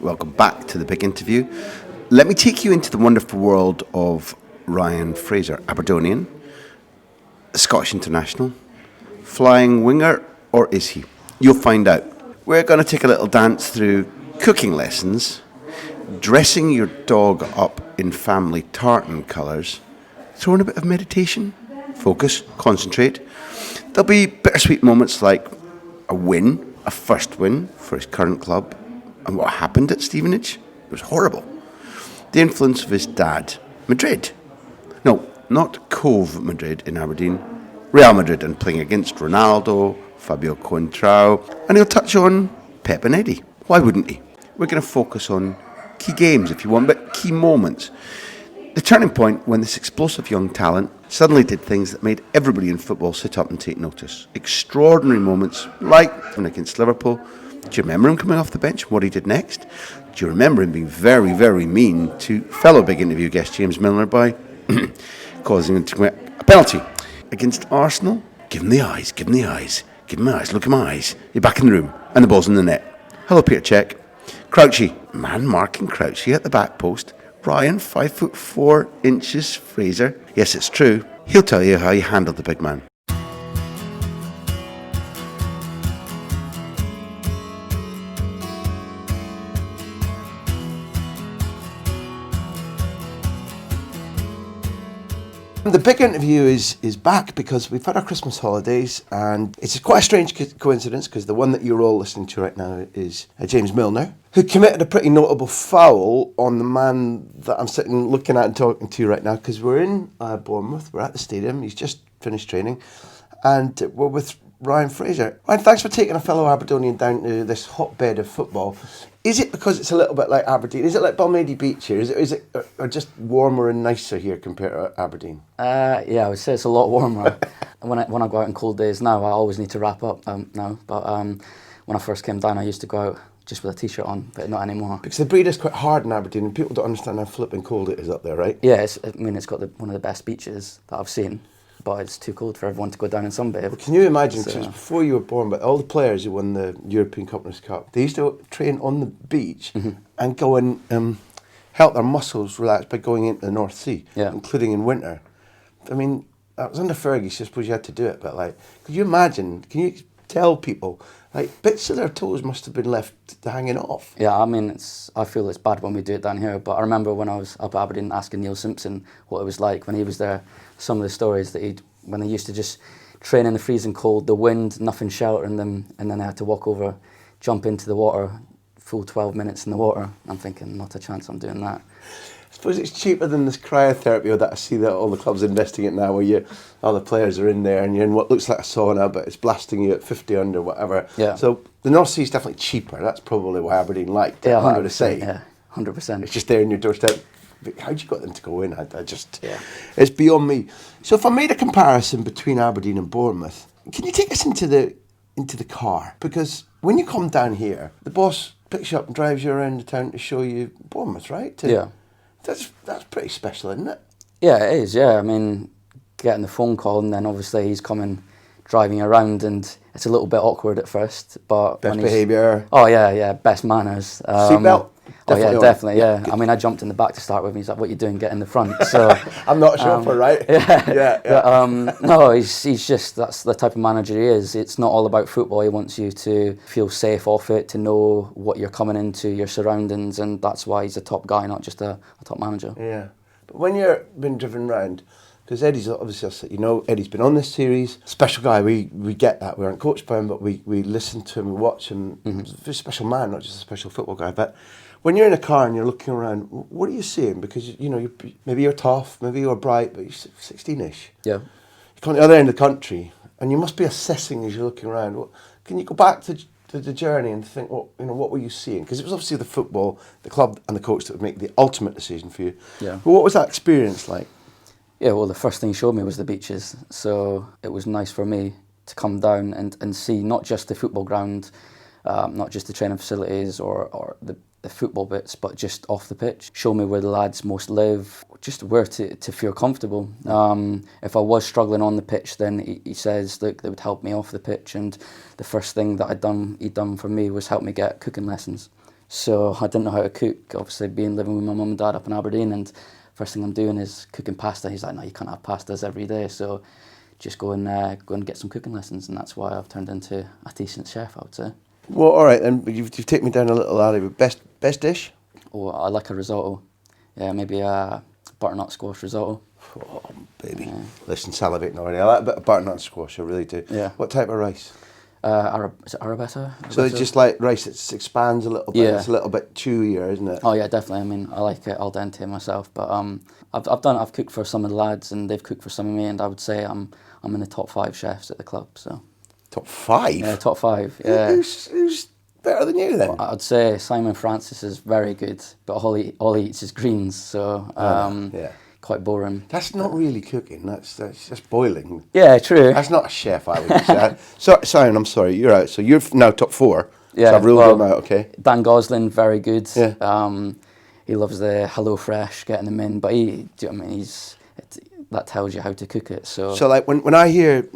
welcome back to the big interview. Let me take you into the wonderful world of Ryan Fraser, Aberdonian, Scottish international, flying winger, or is he? You'll find out. We're going to take a little dance through cooking lessons, dressing your dog up in family tartan colours, throwing a bit of meditation, focus, concentrate. There'll be bittersweet moments like a win, a first win for his current club, and what happened at Stevenage. It was horrible. The influence of his dad, Madrid. No, not Cove Madrid in Aberdeen, Real Madrid, and playing against Ronaldo, Fabio Contrao, and he'll touch on Pep and Eddie. Why wouldn't he? We're going to focus on key games, if you want, but key moments. The turning point when this explosive young talent suddenly did things that made everybody in football sit up and take notice. Extraordinary moments, like when against Liverpool. Do you remember him coming off the bench and what he did next? Do you remember him being very, very mean to fellow big interview guest James Milner by causing him to commit a penalty? Against Arsenal, give him the eyes, give him the eyes, give him the eyes, look at my eyes. You're back in the room, and the ball's in the net. Hello, Peter Cech. Crouchy, man marking Crouchy at the back post. Ryan, 5'4" Fraser. Yes, it's true. He'll tell you how he handled the big man. The big interview is back because we've had our Christmas holidays, and it's quite a strange coincidence because the one that you're all listening to right now is James Milner, who committed a pretty notable foul on the man that I'm sitting looking at and talking to right now, because we're in Bournemouth, we're at the stadium, he's just finished training, and we're with Ryan Fraser. Ryan, thanks for taking a fellow Aberdonian down to this hotbed of football. Is it because it's a little bit like Aberdeen? Is it like Balmady Beach here? Is it or just warmer and nicer here compared to Aberdeen? Yeah, I would say it's a lot warmer. when I go out on cold days now, I always need to wrap up now. But when I first came down, I used to go out just with a t-shirt on, but not anymore. Because the breed is quite hard in Aberdeen, and people don't understand how flipping cold it is up there, right? Yeah, it's got one of the best beaches that I've seen. But it's too cold for everyone to go down and sunbathe. Well, can you imagine, because before you were born, but all the players who won the European Cup, they used to train on the beach and go and help their muscles relax by going into the North Sea, including in winter. I mean, that was under Fergie, so I suppose you had to do it, but like, could you imagine, can you tell people, like, bits of their toes must have been left hanging off? Yeah, I mean, I feel it's bad when we do it down here, but I remember when I was up at Aberdeen asking Neil Simpson what it was like when he was there, some of the stories that when they used to just train in the freezing cold, the wind, nothing sheltering them, and then they had to walk over, jump into the water, full 12 minutes in the water. I'm thinking, not a chance I'm doing that. I suppose it's cheaper than this cryotherapy that I see that all the clubs are investing in now, where all the players are in there and you're in what looks like a sauna, but it's blasting you at 50 under, whatever. Yeah. So the North Sea is definitely cheaper. That's probably why Aberdeen liked it, I'm going to say. Yeah, 100%. It's just there in your doorstep. How'd you got them to go in? It's beyond me. So if I made a comparison between Aberdeen and Bournemouth, can you take us into the car? Because when you come down here, the boss picks you up and drives you around the town to show you Bournemouth, right? Yeah. That's pretty special, isn't it? Yeah, it is, yeah. I mean, getting the phone call and then obviously he's coming, driving around, and it's a little bit awkward at first, but... Best behaviour. Oh, yeah, best manners. Seatbelt? Definitely, yeah. I mean, I jumped in the back to start with. He's like, "What are you doing? Get in the front." So I'm not a chauffeur, right? Yeah. But, no, he's just, that's the type of manager he is. It's not all about football. He wants you to feel safe off it, to know what you're coming into, your surroundings, and that's why he's a top guy, not just a top manager. Yeah. But when you're being driven round, because Eddie's obviously, Eddie's been on this series. Special guy, we get that. We aren't coached by him, but we listen to him, we watch him. He's a very special man, not just a special football guy. But when you're in a car and you're looking around, what are you seeing? Because, maybe you're tough, maybe you're bright, but you're 16-ish. Yeah. You come to the other end of the country, and you must be assessing as you're looking around. Can you go back to the journey and think, what were you seeing? Because it was obviously the football, the club and the coach that would make the ultimate decision for you. Yeah. But what was that experience like? Yeah, well, the first thing he showed me was the beaches. So it was nice for me to come down and see not just the football ground, not just the training facilities or the football bits, but just off the pitch. Show me where the lads most live, just where to feel comfortable. If I was struggling on the pitch, then he says, look, they would help me off the pitch. And the first thing that he'd done for me was help me get cooking lessons. So I didn't know how to cook, obviously living with my mum and dad up in Aberdeen, and first thing I'm doing is cooking pasta. He's like, no, you can't have pastas every day, so just go and get some cooking lessons, and that's why I've turned into a decent chef, I would say. Well, all right, then you've taken me down a little alley. But best dish? Oh, I like a risotto. Yeah, maybe a butternut squash risotto. Oh, baby. Listen, salivating already. I like a bit of butternut squash, I really do. Yeah. What type of rice? Is it arabetta? So it's just like rice that expands a little bit. Yeah. It's a little bit chewier, isn't it? Oh yeah, definitely. I mean, I like it al dente myself, but I've cooked for some of the lads, and they've cooked for some of me, and I would say I'm in the top 5 chefs at the club. So Top 5? yeah, top 5. Yeah. Who's better than you then? I'd say Simon Francis is very good, but all he eats is greens, so yeah. quite boring. That's not really cooking. That's just boiling. Yeah, true. That's not a chef, I would say. So, Simon, I'm sorry, you're out. So you're now top 4. Yeah, So I've ruled him out, okay? Dan Gosling, very good. Yeah. He loves the HelloFresh, getting them in, but do you know what I mean? That tells you how to cook it. So like when I hear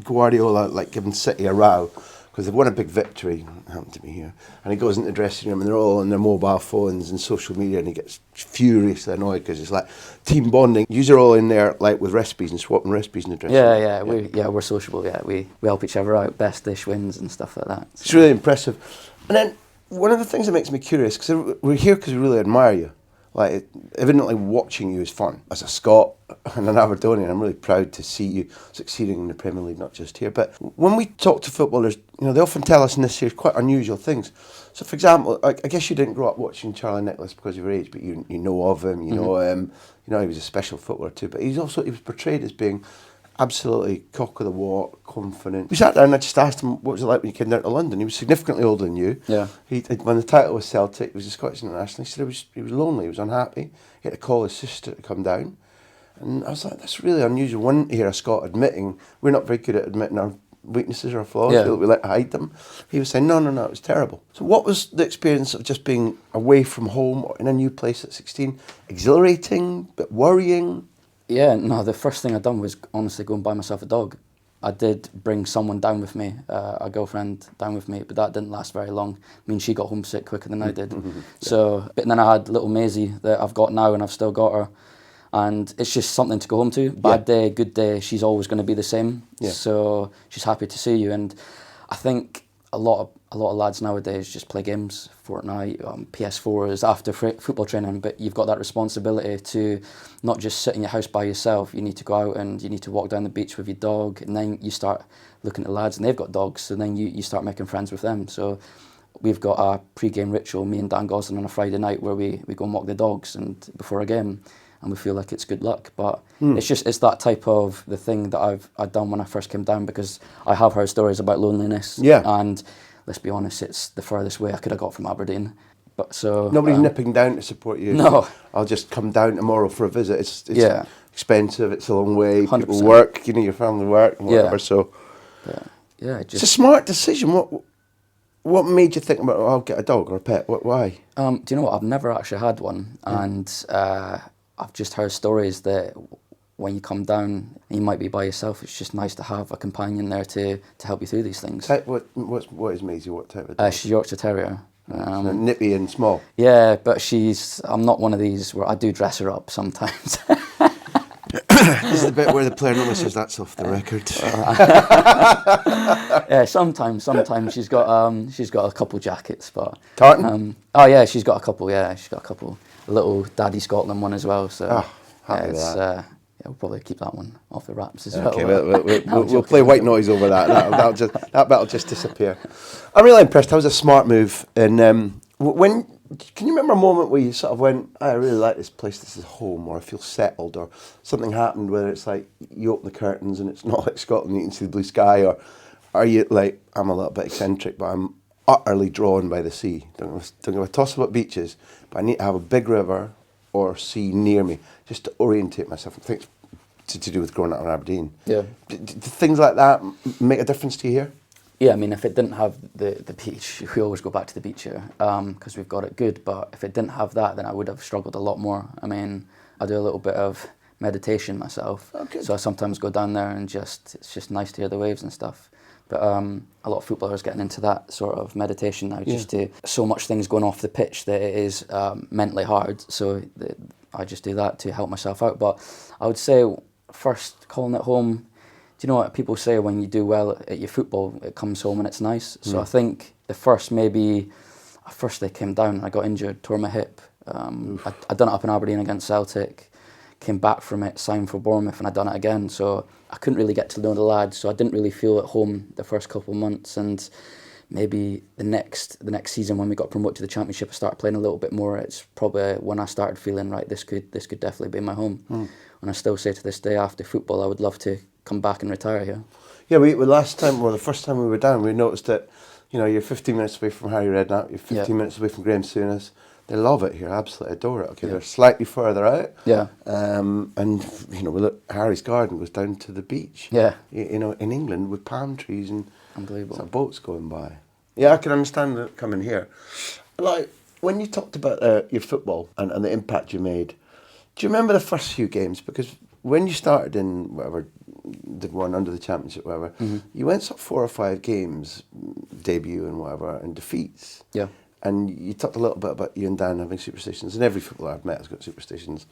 Guardiola like giving City a row because they've won a big victory, happened to me here, and he goes into the dressing room and they're all on their mobile phones and social media, and he gets furiously annoyed because it's like team bonding. You're all in there like with recipes and swapping recipes in the dressing room. We're sociable. Yeah, we help each other out. Best dish wins and stuff like that. So. It's really impressive. And then one of the things that makes me curious, because we're here because we really admire you. Like, evidently watching you is fun. As a Scot and an Aberdonian, I'm really proud to see you succeeding in the Premier League, not just here. But when we talk to footballers, they often tell us in this series quite unusual things. So, for example, I guess you didn't grow up watching Charlie Nicholas because of your age, but you know of him, you know him, he was a special footballer too. But he was portrayed as being absolutely cock of the walk, confident. We sat down and I just asked him what was it like when you came down to London. He was significantly older than you. Yeah. When the title was Celtic, he was a Scottish international. He said he was lonely, he was unhappy. He had to call his sister to come down. And I was like, that's really unusual. One to hear a Scot admitting, we're not very good at admitting our weaknesses or our flaws, we like to hide them. He was saying, no, it was terrible. So what was the experience of just being away from home or in a new place at 16? Exhilarating, but worrying? Yeah, no, the first thing I done was honestly go and buy myself a dog. I did bring someone down with me, a girlfriend down with me, but that didn't last very long. I mean, she got homesick quicker than I did. So, but then I had little Maisie that I've got now, and I've still got her. And it's just something to go home to. Bad day, good day, she's always going to be the same. Yeah. So she's happy to see you. And I think a lot of lads nowadays just play games, Fortnite, PS4s after football training, but you've got that responsibility to not just sit in your house by yourself. You need to go out and you need to walk down the beach with your dog, and then you start looking at lads and they've got dogs, so then you start making friends with them. So we've got a pre-game ritual, me and Dan Gosling, on a Friday night where we go and walk the dogs and before a game, and we feel like it's good luck. But it's that type of the thing that I'd done when I first came down, because I have heard stories about loneliness. Yeah. And let's be honest, it's the furthest way I could have got from Aberdeen. But so nobody's nipping down to support you. No. I'll just come down tomorrow for a visit. It's expensive, it's a long way, 100%. People work, your family work and whatever. So it's a smart decision. What made you think about, I'll get a dog or a pet? Why? Do you know what? I've never actually had one, and I've just heard stories that when you come down, you might be by yourself. It's just nice to have a companion there to help you through these things. What is Maisie? What type of dog? She's Yorkshire Terrier. Nippy and small. Yeah, but I'm not one of these where I do dress her up sometimes. This is the bit where the player normally says that's off the record. Yeah, sometimes she's got a couple jackets, but tartan. Oh yeah, she's got a couple. Yeah, she's got a couple. A little Daddy Scotland one as well. So happy with that. We'll probably keep that one off the wraps as well. Okay, we'll play white noise over that. That'll just disappear. I'm really impressed. That was a smart move. And can you remember a moment where you sort of went, I really like this place, this is home, or I feel settled, or something happened where it's like you open the curtains and it's not like Scotland, you can see the blue sky, or are you like, I'm a little bit eccentric, but I'm utterly drawn by the sea. Don't give a toss about beaches, but I need to have a big river or sea near me just to orientate myself. I think it's to do with growing up in Aberdeen. Yeah. Do things like that make a difference to you here? Yeah, I mean, if it didn't have the beach, we always go back to the beach here because we've got it good. But if it didn't have that, then I would have struggled a lot more. I mean, I do a little bit of meditation myself. So I sometimes go down there and it's just nice to hear the waves and stuff. But a lot of footballers getting into that sort of meditation now, just to so much things going off the pitch that it is mentally hard. So I just do that to help myself out. But I would say first calling it home. Do you know what people say when you do well at your football, it comes home and it's nice? So I think the first they came down, I got injured, tore my hip. I'd done it up in Aberdeen against Celtic, came back from it, signed for Bournemouth, and I'd done it again. So I couldn't really get to know the lads, so I didn't really feel at home the first couple of months. And maybe the next season when we got promoted to the Championship, I started playing a little bit more. It's probably when I started feeling, right, this could definitely be my home. And I still say to this day, after football, I would love to come back and retire here. Yeah, the first time we were down, we noticed that, you're 15 minutes away from Harry Redknapp, you're 15 minutes away from Graham Souness. They love it here, absolutely adore it. Okay, they're slightly further out. Yeah. And we look, Harry's garden goes down to the beach. Yeah. In England with palm trees and Unbelievable. sort of boats going by. Yeah, I can understand it coming here. Like when you talked about your football and the impact you made, do you remember the first few games? Because when you started in whatever, Div 1 under the Championship, whatever, you went sort of 4 or 5 games, debut and whatever, and defeats. Yeah. And you talked a little bit about you and Dan having superstitions, and every footballer I've met has got superstitions.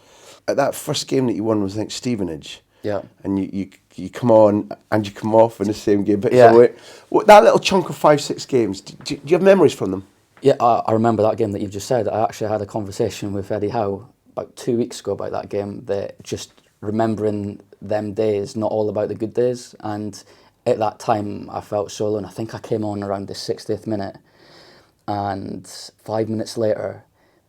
At that first game that you won was, I think, Stevenage. Yeah. And you come on and you come off in the same game. But Yeah. So that little chunk of 5-6 games, do you have memories from them? Yeah, I remember that game that you've just said. I actually had a conversation with Eddie Howe about 2 weeks ago about that game, that just remembering them days, not all about the good days. And at that time, I felt so alone. I think I came on around the 60th minute. And 5 minutes later,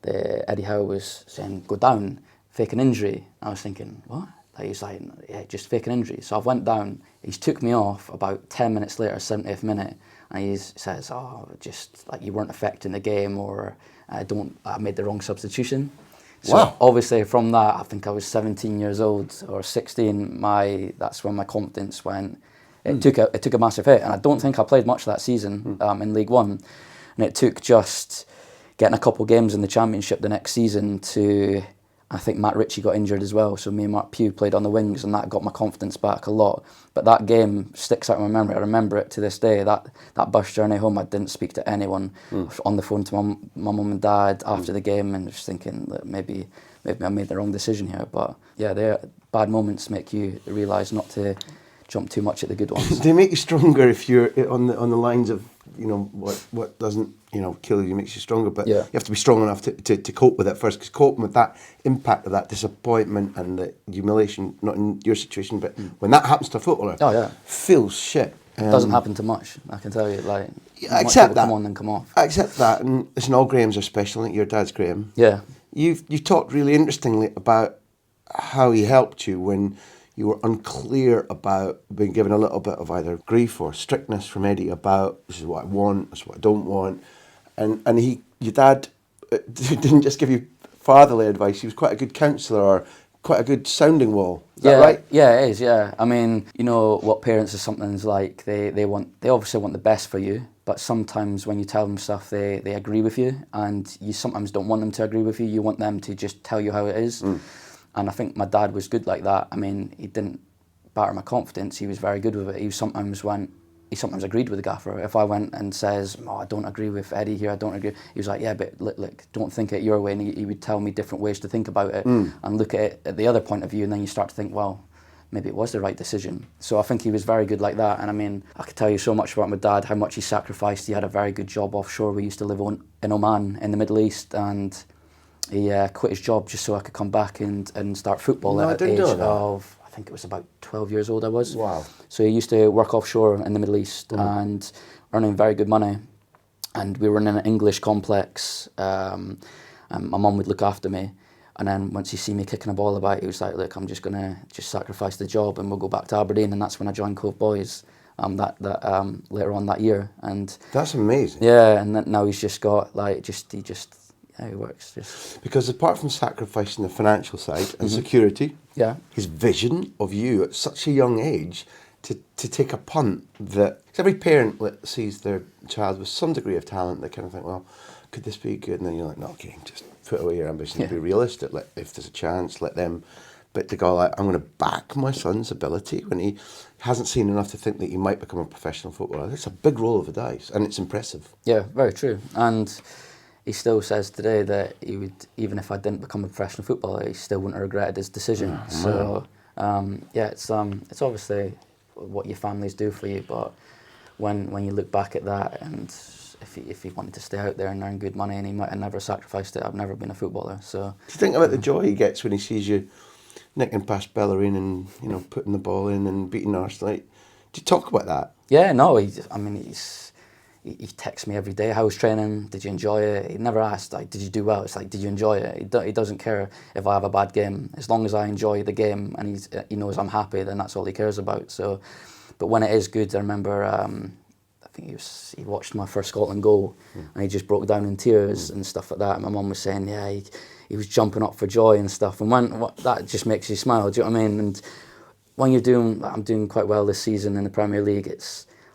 Eddie Howe was saying, go down, fake an injury. I was thinking, what? He's like, yeah, just fake an injury. So I went down. He's took me off about 10 minutes later, 70th minute. And he says, just like you weren't affecting the game, or I made the wrong substitution. So wow. Obviously from that, I think I was 17 years old or 16. That's when my confidence went. It took a massive hit. And I don't think I played much that season in League One. And it took just getting a couple games in the Championship the next season to, I think Matt Ritchie got injured as well, so me and Mark Pugh played on the wings, and that got my confidence back a lot. But that game sticks out in my memory. I remember it to this day. That bus journey home, I didn't speak to anyone. I was on the phone to my mum and dad after the game, and just thinking that maybe I made the wrong decision here. But yeah, bad moments make you realise not to jump too much at the good ones. They make you stronger if you're on the lines of, what doesn't, kill you makes you stronger. But you have to be strong enough to cope with it first, because coping with that impact of that disappointment and the humiliation, not in your situation, but when that happens to a footballer, feels shit. It doesn't happen to much, I can tell you. Like, I accept that. Come on and come off. I accept that. And listen, all Grahams are special. I think your dad's Graham. Yeah. You talked really interestingly about how he helped you when you were unclear about being given a little bit of either grief or strictness from Eddie about, this is what I want, this is what I don't want. And your dad didn't just give you fatherly advice, he was quite a good counsellor, or quite a good sounding wall. Is that right? Yeah, it is, yeah. I mean, you know what parents are sometimes like, they obviously want the best for you, but sometimes when you tell them stuff, they agree with you, and you sometimes don't want them to agree with you, you want them to just tell you how it is. And I think my dad was good like that. I mean, he didn't batter my confidence, he was very good with it. He sometimes agreed with the gaffer. If I went and says, I don't agree with Eddie here, I don't agree, he was like, yeah, but look, don't think it your way. And he would tell me different ways to think about it and look at it at the other point of view, and then you start to think, well, maybe it was the right decision. So I think he was very good like that. And I mean, I could tell you so much about my dad, how much he sacrificed. He had a very good job offshore. We used to live in Oman in the Middle East, and he quit his job just so I could come back and start football at the age of, I think it was about 12 years old I was. Wow. So he used to work offshore in the Middle East and earning very good money. And we were in an English complex, and my mum would look after me. And then once he see me kicking a ball about, he was like, look, I'm just going to sacrifice the job and we'll go back to Aberdeen. And that's when I joined Cove Boys later on that year. And that's amazing. Yeah, and now he's just got he works just. Because apart from sacrificing the financial side and security, his vision of you at such a young age to take a punt that, cause every parent that sees their child with some degree of talent, they kind of think, well, could this be good? And then you're like, no, okay, just put away your ambition, be realistic. If there's a chance, let them But to go like, I'm going to back my son's ability when he hasn't seen enough to think that he might become a professional footballer. It's a big roll of the dice, and it's impressive. Yeah, very true. And he still says today that he would, even if I didn't become a professional footballer, he still wouldn't have regretted his decision. Oh, so yeah, it's obviously what your families do for you, but when you look back at that, and if he wanted to stay out there and earn good money, and he might have never sacrificed it, I've never been a footballer. So do you think about the joy he gets when he sees you nicking past Bellerin and putting the ball in and beating Arsenal? Do you talk about that? Yeah, no, he texts me every day. How was training? Did you enjoy it? He never asked, like, did you do well? It's like, did you enjoy it? He doesn't care if I have a bad game. As long as I enjoy the game and he knows I'm happy, then that's all he cares about. So, but when it is good, I remember I think he watched my first Scotland goal and he just broke down in tears and stuff like that. And my mum was saying, yeah, he was jumping up for joy and stuff. And that just makes you smile. Do you know what I mean? And when I'm doing quite well this season in the Premier League,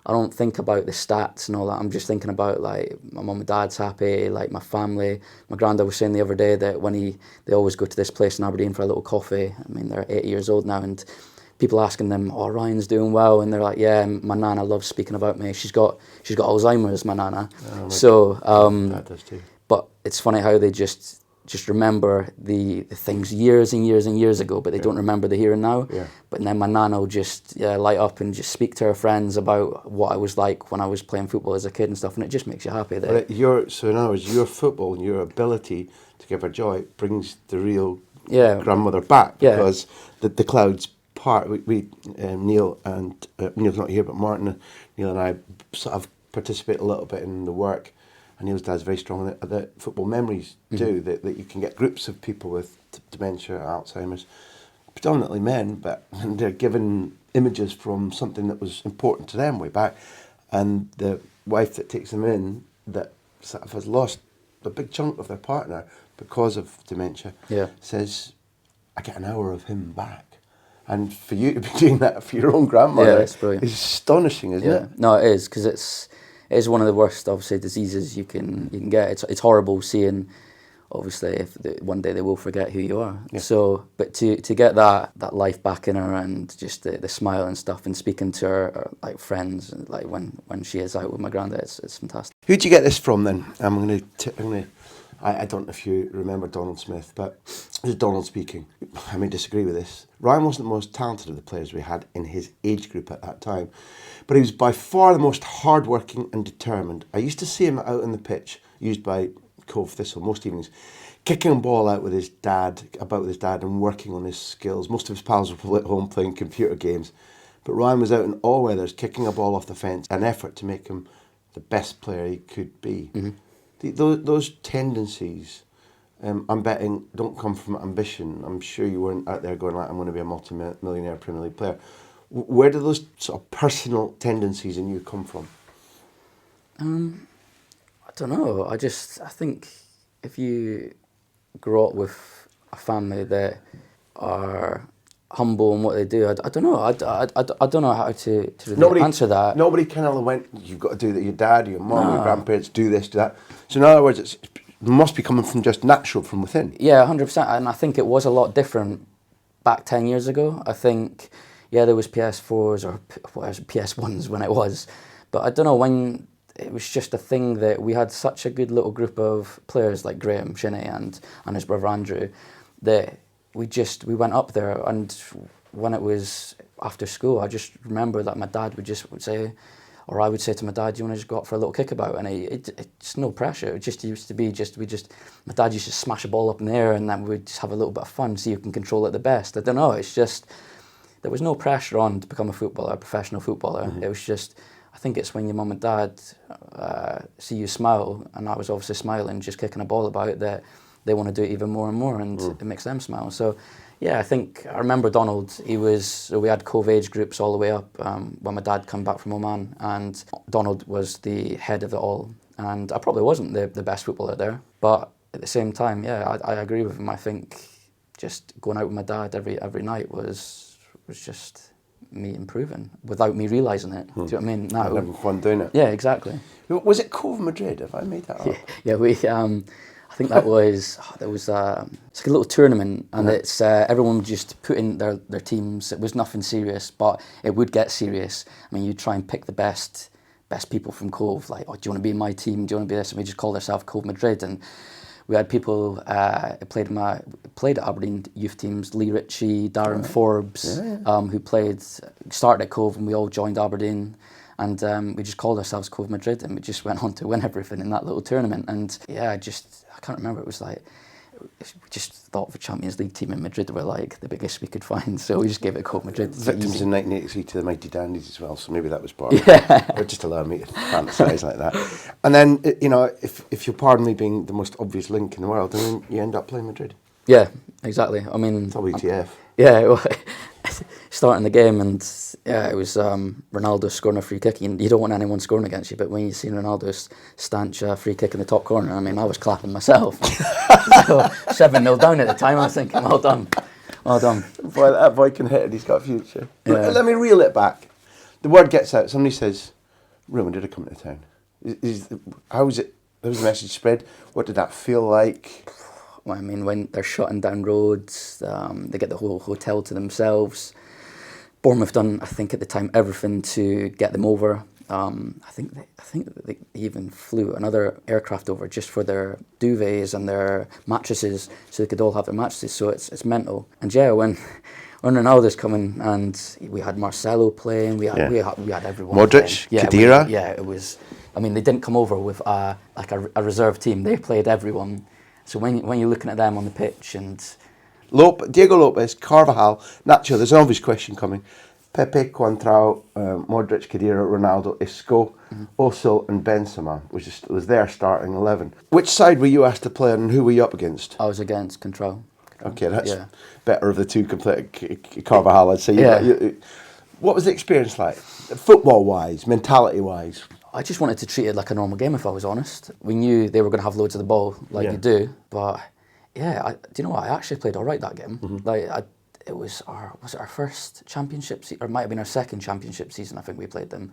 I don't think about the stats and all that. I'm just thinking about, like, my mum and dad's happy, like my family. My granddad was saying the other day that they always go to this place in Aberdeen for a little coffee. I mean, they're 80 years old now, and people asking them, "Oh, Ryan's doing well," and they're like, "Yeah, my nana loves speaking about me. She's got Alzheimer's, my nana." So, Dad does too. but it's funny how they just remember the things years and years and years ago, but they don't remember the here and now. Yeah. But then my nana will just light up and just speak to her friends about what I was like when I was playing football as a kid and stuff, and it just makes you happy. So in other words, your football and your ability to give her joy brings the real grandmother back, because the clouds part. We Neil and Neil's not here, but Martin, Neil and I sort of participate a little bit in the work. And Neil's dad's very strong that football memories do, that you can get groups of people with dementia, Alzheimer's, predominantly men, but they're given images from something that was important to them way back. And the wife that takes them in, that sort of has lost a big chunk of their partner because of dementia, says, I get an hour of him back. And for you to be doing that for your own grandmother is astonishing, isn't it? No, it is, because it is one of the worst, obviously, diseases you can get. It's horrible seeing, obviously, if one day they will forget who you are. Yeah. So, but to get that life back in her, and just the smile and stuff, and speaking to her like friends, like when she is out with my granddad, it's fantastic. Who'd you get this from then? I don't know if you remember Donald Smith, but this is Donald speaking. I may disagree with this. Ryan wasn't the most talented of the players we had in his age group at that time, but he was by far the most hardworking and determined. I used to see him out on the pitch, used by Cove Thistle most evenings, kicking a ball out with his dad, and working on his skills. Most of his pals were probably at home playing computer games, but Ryan was out in all weathers, kicking a ball off the fence, an effort to make him the best player he could be. Mm-hmm. Those tendencies, I'm betting, don't come from ambition. I'm sure you weren't out there going like, I'm going to be a multi-millionaire Premier League player. Where do those sort of personal tendencies in you come from? I don't know. I think if you grow up with a family that are humble in what they do, I don't know. I don't know how to really answer that. Nobody kind of went, you've got to do that. Your dad, your mum, your grandparents do this, do that. So in other words, it must be coming from just natural from within. Yeah, 100%. And I think it was a lot different back 10 years ago. I think, there was PS4s or PS1s when it was. But I don't know, when it was just a thing that we had such a good little group of players like Graham, Shinnie and his brother Andrew, that we went up there, and when it was after school, I just remember that my dad would say, or I would say to my dad, "Do you want to just go up for a little kickabout?" And it's no pressure. It just used to be my dad used to smash a ball up in the air, and then we'd just have a little bit of fun, see who can control it the best. I don't know. It's just there was no pressure on to become a professional footballer. Mm-hmm. It was just, I think it's when your mum and dad see you smile, and I was obviously smiling, just kicking a ball about, that they want to do it even more and more, and it makes them smile. So, I think I remember Donald. We had Cove age groups all the way up when my dad came back from Oman, and Donald was the head of it all. And I probably wasn't the best footballer there, but at the same time, I agree with him. I think just going out with my dad every night was just me improving without me realising it. Do you know what I mean? Now, having fun doing it. Yeah, exactly. Was it Cove Madrid? Have I made that up? Yeah, we. I think that was it's like a little tournament, and it's everyone would just put in their teams. It was nothing serious, but it would get serious. I mean, you try and pick the best people from Cove. Like, oh, do you want to be in my team? Do you want to be this? And we just called ourselves Cove Madrid, and we had people played at Aberdeen youth teams. Lee Ritchie, Darren Forbes, who started at Cove, and we all joined Aberdeen. And we just called ourselves Cove Madrid, and we just went on to win everything in that little tournament. And yeah, I can't remember. It was like, we just thought the Champions League team in Madrid were like the biggest we could find, so we just gave it Cove Madrid. Victims in 1983 to the Mighty Dandies as well, so maybe that was part of it. Or just allowed me to fantasise like that. And then, if you'll pardon me being the most obvious link in the world, then you end up playing Madrid. Yeah, exactly. I mean, WTF. Yeah, starting the game, and it was Ronaldo scoring a free kick. You don't want anyone scoring against you, but when you see Ronaldo stanch a free kick in the top corner, I mean, I was clapping myself. So 7-0 down at the time, I was thinking, well done. Boy, that boy can hit it, he's got a future. Yeah. Let me reel it back. The word gets out, somebody says, Real Madrid are coming to town. How was the message spread? What did that feel like? Well, I mean, when they're shutting down roads, they get the whole hotel to themselves. Bournemouth done, I think at the time, everything to get them over. I think they even flew another aircraft over just for their duvets and their mattresses, so they could all have their mattresses. So it's mental. And yeah, when Ronaldo's coming, and we had Marcelo playing, we had everyone. Modric, playing. Khedira. It was. I mean, they didn't come over with a reserve team. They played everyone. So when you're looking at them on the pitch, and Diego Lopez, Carvajal, Nacho, there's an obvious question coming. Pepe, Contrao, Modric, Khedira, Ronaldo, Isco, Ozil and Benzema was their starting 11. Which side were you asked to play on, and who were you up against? I was against Contrao. Okay, that's better of the two complete Carvajal, I'd say. What was the experience like? Football-wise, mentality-wise? I just wanted to treat it like a normal game, if I was honest. We knew they were going to have loads of the ball, like you do. But yeah, do you know what? I actually played all right that game. It was our first championship season, or it might have been our second championship season. I think we played them,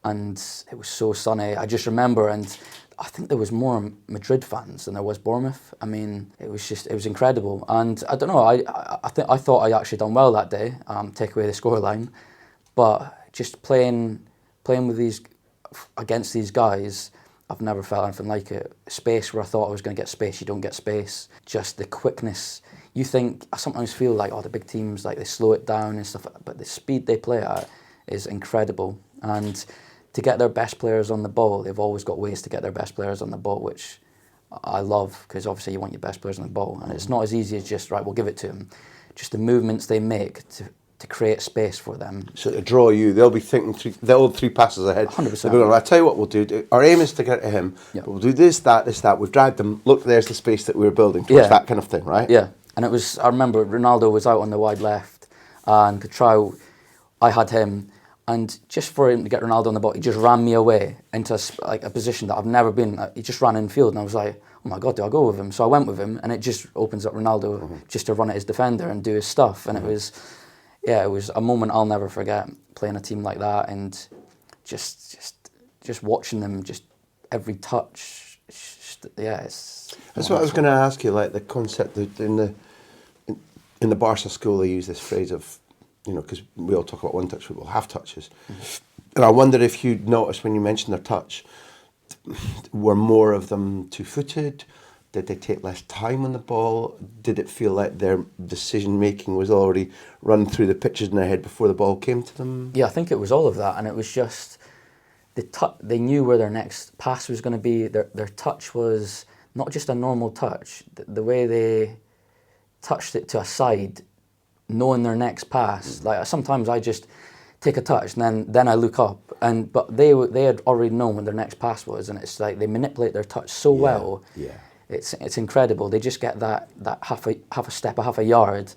and it was so sunny. I just remember, and I think there was more Madrid fans than there was Bournemouth. I mean, it was incredible. And I don't know. I thought I actually done well that day. Take away the scoreline, but just playing against these guys, I've never felt anything like it. Space where I thought I was going to get space, you don't get space. Just the quickness. I sometimes feel like, the big teams, like they slow it down and stuff, but the speed they play at is incredible. And to get their best players on the ball, they've always got ways to get their best players on the ball, which I love, because obviously you want your best players on the ball. And it's not as easy as just, right, we'll give it to them. Just the movements they make to create space for them. So to draw you, they'll be thinking they'll 3 passes ahead. 100%. I'll tell you what we'll do. Our aim is to get to him, but we'll do this, that. We've dragged them. Look, there's the space that we were building towards, that kind of thing, right? Yeah. And I remember Ronaldo was out on the wide left, and Contrao, I had him, and just for him to get Ronaldo on the ball, he just ran me away into a position that I've never been. He just ran in field, and I was like, oh my God, do I go with him? So I went with him, and it just opens up Ronaldo just to run at his defender and do his stuff, and it was a moment I'll never forget, playing a team like that, and just watching them, just every touch. That's what I was going to ask you, like the concept that in the Barca school they use this phrase of, because we all talk about one-touch football, half touches. And I wonder if you'd noticed when you mentioned their touch, were more of them two-footed? Did they take less time on the ball? Did it feel like their decision-making was already run through the pictures in their head before the ball came to them? Yeah, I think it was all of that, and it was just they knew where their next pass was going to be. Their touch was not just a normal touch. The way they touched it to a side, knowing their next pass. Like sometimes I just take a touch and then I look up, but they had already known what their next pass was, and it's like they manipulate their touch so well. Yeah. It's incredible. They just get that half a step, half a yard,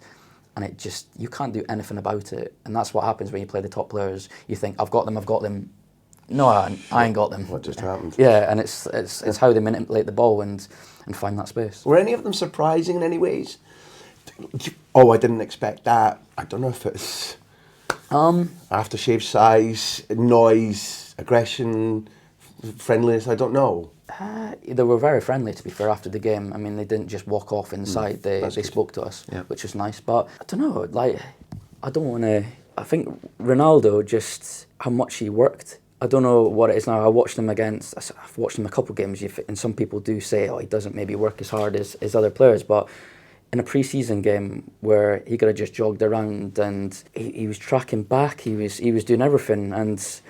and you can't do anything about it. And that's what happens when you play the top players. You think, I've got them. No, I ain't got them. What just happened? Yeah, and it's how they manipulate the ball and find that space. Were any of them surprising in any ways? Oh, I didn't expect that. I don't know if it's aftershave size, noise, aggression, friendliness. I don't know. They were very friendly, to be fair, after the game. I mean, they didn't just walk off inside. They spoke to us, which was nice. But I don't know, like, I don't want to... I think Ronaldo, just how much he worked. I don't know what it is now. I've watched him a couple of games, and some people do say, oh, he doesn't maybe work as hard as other players. But in a pre-season game where he could have just jogged around and he was tracking back, he was doing everything, and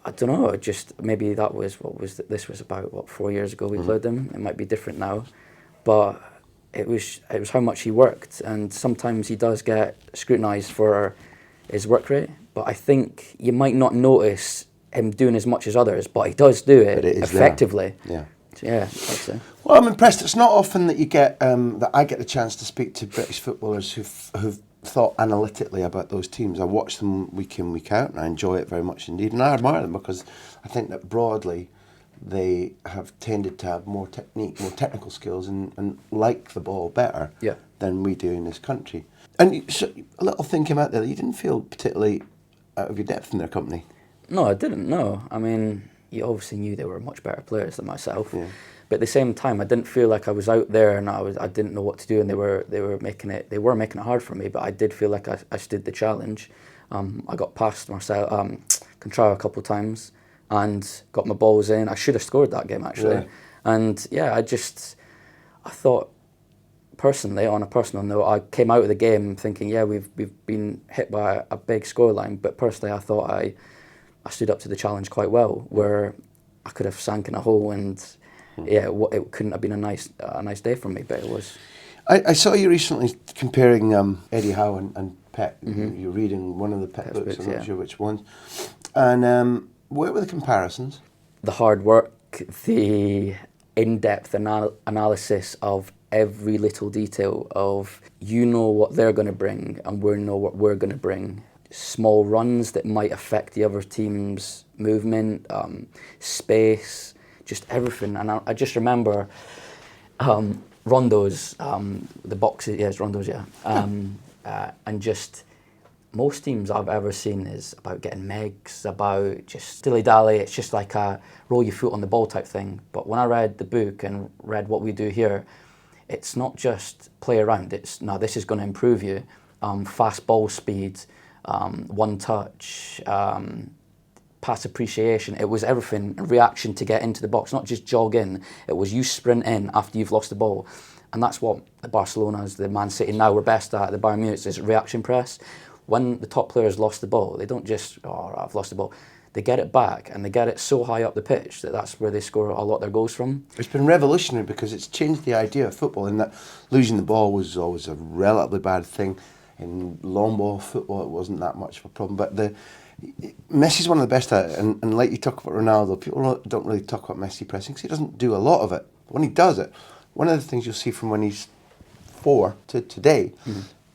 I don't know, just maybe that was this was about 4 years ago we played him. It might be different now, but it was how much he worked, and sometimes he does get scrutinised for his work rate, but I think you might not notice him doing as much as others, but he does do it effectively. Yeah. Yeah, I'd say. Well, I'm impressed. It's not often that you get that I get the chance to speak to British footballers who've thought analytically about those teams. I watch them week in, week out, and I enjoy it very much indeed. And I admire them because I think that broadly they have tended to have more technique, more technical skills, and like the ball better than we do in this country. And so a little thing came out there that you didn't feel particularly out of your depth in their company. No, I didn't. No, I mean, you obviously knew they were much better players than myself. Yeah. But at the same time, I didn't feel like I was out there and I didn't know what to do, and they were making it hard for me. But I did feel like I stood the challenge. I got past Contrao a couple of times and got my balls in. I should have scored that game actually. Yeah. And yeah, I thought personally, on a personal note, I came out of the game thinking, yeah, we've been hit by a big scoreline. But personally, I thought I stood up to the challenge quite well, where I could have sank in a hole, and yeah, it couldn't have been a nice day for me, but it was. I saw you recently comparing Eddie Howe and Pep. Mm-hmm. You're reading one of the Pep books, I'm not sure which ones. And what were the comparisons? The hard work, the in-depth analysis of every little detail of, you know what they're going to bring and we know what we're going to bring. Small runs that might affect the other team's movement, space, just everything. And I just remember rondos, the boxes, it's rondos, and just most teams I've ever seen is about getting megs, about just dilly-dally. It's just like a roll your foot on the ball type thing. But when I read the book and read what we do here, it's not just play around. It's, no, this is going to improve you. Fast ball speed, one touch, pass appreciation. It was everything. Reaction to get into the box, not just jog in. It was you sprint in after you've lost the ball. And that's what the Barcelona's, the Man City now we're best at, the Bayern Munich, is reaction press. When the top players lost the ball, they don't just, oh, I've lost the ball. They get it back, and they get it so high up the pitch that's where they score a lot of their goals from. It's been revolutionary because it's changed the idea of football, in that losing the ball was always a relatively bad thing. In long ball football, it wasn't that much of a problem. But Messi's one of the best at it, and like you talk about Ronaldo, people don't really talk about Messi pressing because he doesn't do a lot of it. But when he does it, one of the things you'll see from when he's 4 to today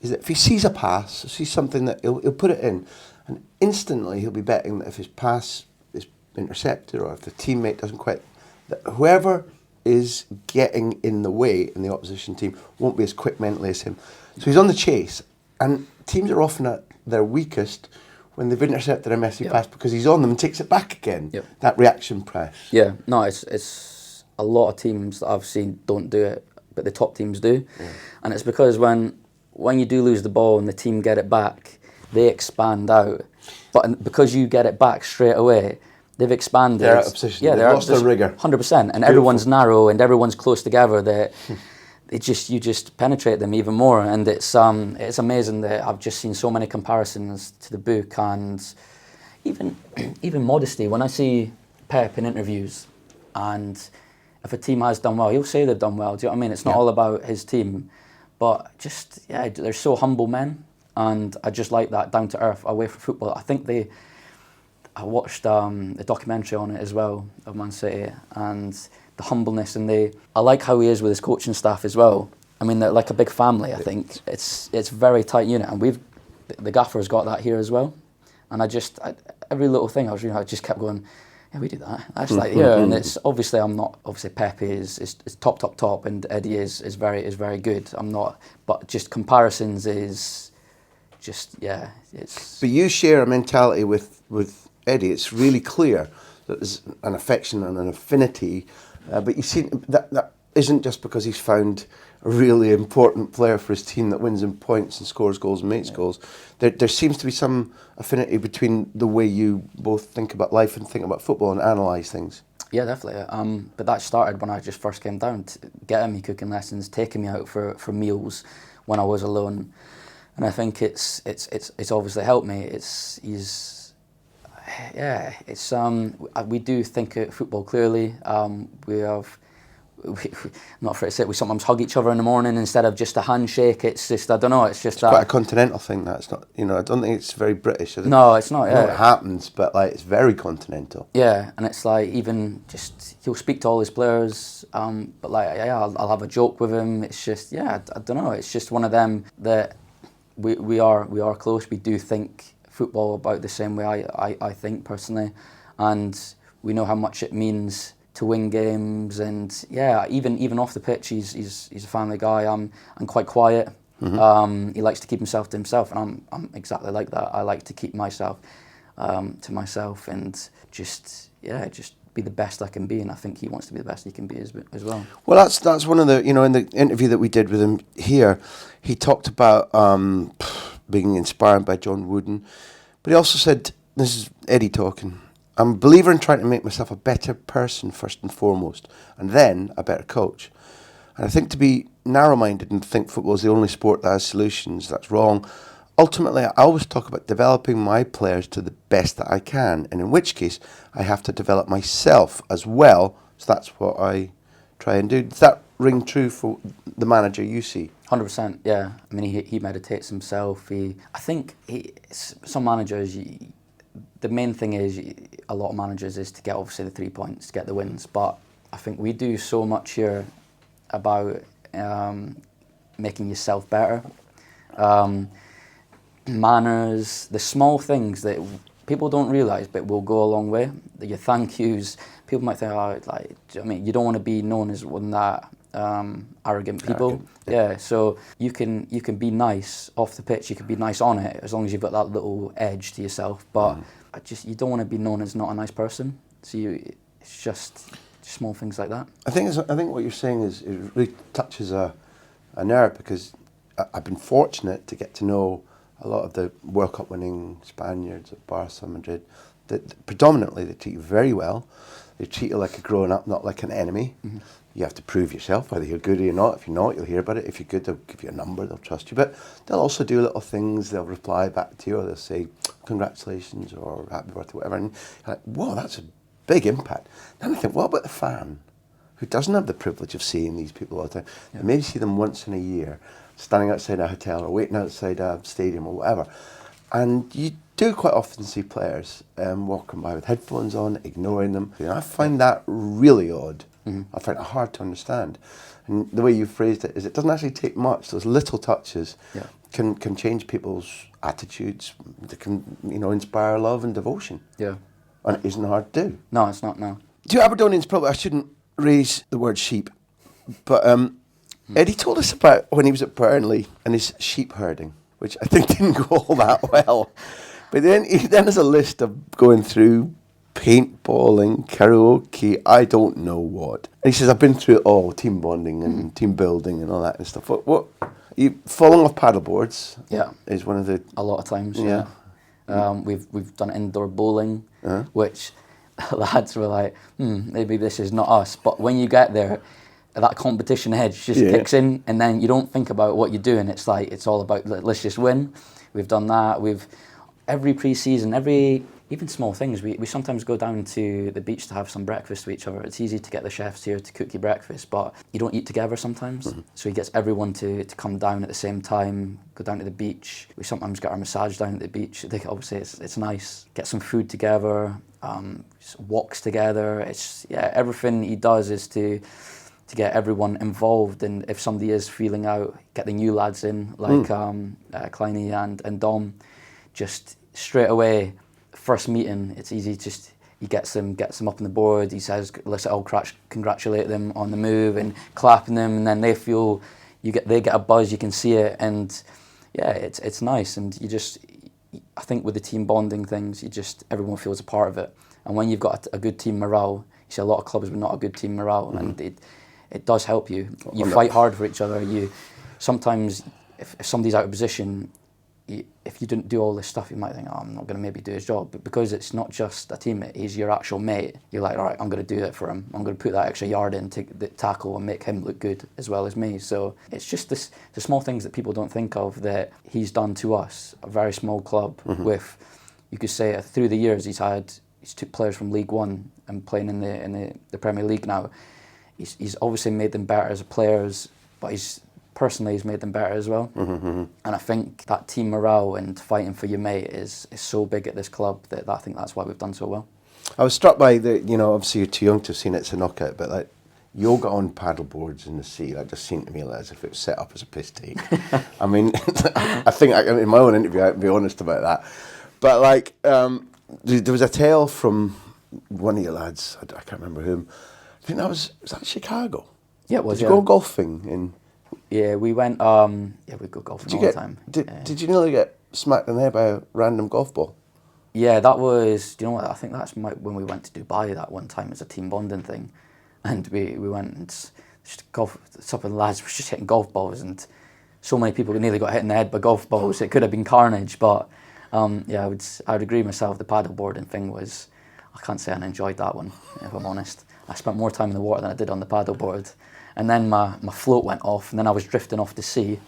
is that if he sees a pass, sees something that he'll put it in, and instantly he'll be betting that if his pass is intercepted or if the teammate doesn't quite, that whoever is getting in the way in the opposition team won't be as quick mentally as him. So he's on the chase, and teams are often at their weakest when they've intercepted a Messi pass because he's on them and takes it back again. Yep. That reaction press. Yeah, no, it's a lot of teams that I've seen don't do it, but the top teams do. Yeah. And it's because when you do lose the ball and the team get it back, they expand out. But because you get it back straight away, they've expanded. They're out of position. Yeah, they've lost their rigour. 100%. And everyone's narrow and everyone's close together. That you just penetrate them even more. And it's amazing that I've just seen so many comparisons to the book, and even modesty. When I see Pep in interviews, and if a team has done well, he'll say they've done well. Do you know what I mean? It's not all about his team. But just, they're so humble men, and I just like that down to earth away from football. I think I watched the documentary on it as well of Man City, and the humbleness, and I like how he is with his coaching staff as well. I mean, they're like a big family. I think it's very tight unit, and the gaffer's got that here as well. And every little thing I just kept going, yeah, we do that. That's like, yeah, and it's obviously Pep is top, and Eddie is very good. I'm not, but just comparisons is just, yeah, it's. But you share a mentality with Eddie. It's really clear that there's an affection and an affinity But you see, that isn't just because he's found a really important player for his team that wins in points and scores goals and makes goals. There seems to be some affinity between the way you both think about life and think about football and analyse things. Yeah, definitely. But that started when I just first came down, getting me cooking lessons, taking me out for meals when I was alone, and I think it's obviously helped me. We do think of football clearly. I'm not afraid to say it, we sometimes hug each other in the morning instead of just a handshake. It's just, I don't know, it's just... It's quite a continental thing, that. It's not, I don't think it's very British, is it? No, it's not, yeah. It happens, but like it's very continental. Yeah, and it's like, even just, he'll speak to all his players, but like, yeah, I'll have a joke with him. It's just, yeah, I don't know, it's just one of them that we are close. We do think football about the same way I think personally, and we know how much it means to win games, and yeah, even off the pitch, he's a family guy. I'm quite quiet. He likes to keep himself to himself, and I'm exactly like that. I like to keep myself to myself, and just be the best I can be. And I think he wants to be the best he can be as well. Well, that's one of the, in the interview that we did with him here, he talked about being inspired by John Wooden, but he also said, this is Eddie talking, I'm a believer in trying to make myself a better person first and foremost, and then a better coach. And I think to be narrow-minded and think football is the only sport that has solutions, that's wrong. Ultimately, I always talk about developing my players to the best that I can, and in which case, I have to develop myself as well, so that's what I try and do. Does that ring true for the manager you see? 100%, yeah. I mean, he meditates himself. Some managers... The main thing is, a lot of managers, is to get obviously the 3 points, to get the wins. But I think we do so much here about making yourself better. Manners, the small things that people don't realise but will go a long way. Your thank yous, people might think, you don't want to be known as one of that arrogant people. Yeah, so you can be nice off the pitch, you can be nice on it, as long as you've got that little edge to yourself. But you don't want to be known as not a nice person. So it's just small things like that. I think what you're saying is it really touches a nerve, because I've been fortunate to get to know a lot of the World Cup winning Spaniards at Barca, Madrid. That predominantly they treat you very well. They treat you like a grown up, not like an enemy. Mm-hmm. You have to prove yourself, whether you're good or you're not. If you're not, you'll hear about it. If you're good, they'll give you a number, they'll trust you. But they'll also do little things. They'll reply back to you, or they'll say, congratulations, or happy birthday, whatever. And you're like, whoa, that's a big impact. Then I think, what about the fan who doesn't have the privilege of seeing these people all the time? Yeah. You maybe see them once in a year, standing outside a hotel or waiting outside a stadium or whatever. And you do quite often see players walking by with headphones on, ignoring them. I find that really odd. Mm-hmm. I find it hard to understand. And the way you phrased it is, it doesn't actually take much. Those little touches can change people's attitudes. They can, inspire love and devotion. Yeah. And it isn't hard to do. No, it's not, no. To Aberdonians, probably I shouldn't raise the word sheep, but Eddie told us about when he was at Burnley and his sheep herding, which I think didn't go all that well. But then he has a list of going through paintballing, karaoke, I don't know what. And he says, I've been through it all, team bonding and team building and all that and stuff. What you falling off paddleboards is one of the... A lot of times, yeah. We've done indoor bowling, which lads were like, maybe this is not us. But when you get there, that competition edge just kicks in, and then you don't think about what you're doing. It's like, it's all about, let's just win. We've done that. Every pre-season, even small things, we sometimes go down to the beach to have some breakfast with each other. It's easy to get the chefs here to cook you breakfast, but you don't eat together sometimes. Mm-hmm. So he gets everyone to come down at the same time, go down to the beach. We sometimes get our massage down at the beach. Obviously, it's nice. Get some food together, walks together. Everything he does is to get everyone involved. And if somebody is feeling out, get the new lads in, like Kleiny and Dom. Just straight away, first meeting, it's easy. Just he gets them up on the board. He says, "Let's all congratulate them on the move," and clapping them, and then they get a buzz. You can see it, and it's nice. And I think with the team bonding things, everyone feels a part of it. And when you've got a good team morale, you see a lot of clubs with not a good team morale, and it does help you. You fight hard for each other. You sometimes, if somebody's out of position, if you didn't do all this stuff, you might think, oh, I'm not going to maybe do his job. But because it's not just a teammate, he's your actual mate, you're like, all right, I'm going to do it for him. I'm going to put that extra yard in to tackle and make him look good as well as me. So it's just the small things that people don't think of that he's done to us, a very small club with, you could say, through the years, he's took players from League One and playing in the Premier League now. He's obviously made them better as players, but he's made them better as well. And I think that team morale and fighting for your mate is so big at this club that I think that's why we've done so well. I was struck by obviously you're too young to have seen it's a knockout, but like yoga on paddle boards in the sea, that just seemed to me like as if it was set up as a piss take. I mean, I think in my own interview I can be honest about that. But like, there was a tale from one of your lads, I can't remember whom. I think was that Chicago? Yeah, it was. Did you go golfing in? Yeah, we went. We go golfing all the time. Did you nearly get smacked in the head by a random golf ball? Yeah, that was. Do you know what? I think that's when we went to Dubai that one time as a team bonding thing, and we went and just golf. Some of the lads were just hitting golf balls, and so many people nearly got hit in the head by golf balls. It could have been carnage, but I would agree myself. The paddleboarding thing was. I can't say I enjoyed that one, if I'm honest. I spent more time in the water than I did on the paddleboard. And then my float went off, and then I was drifting off to sea.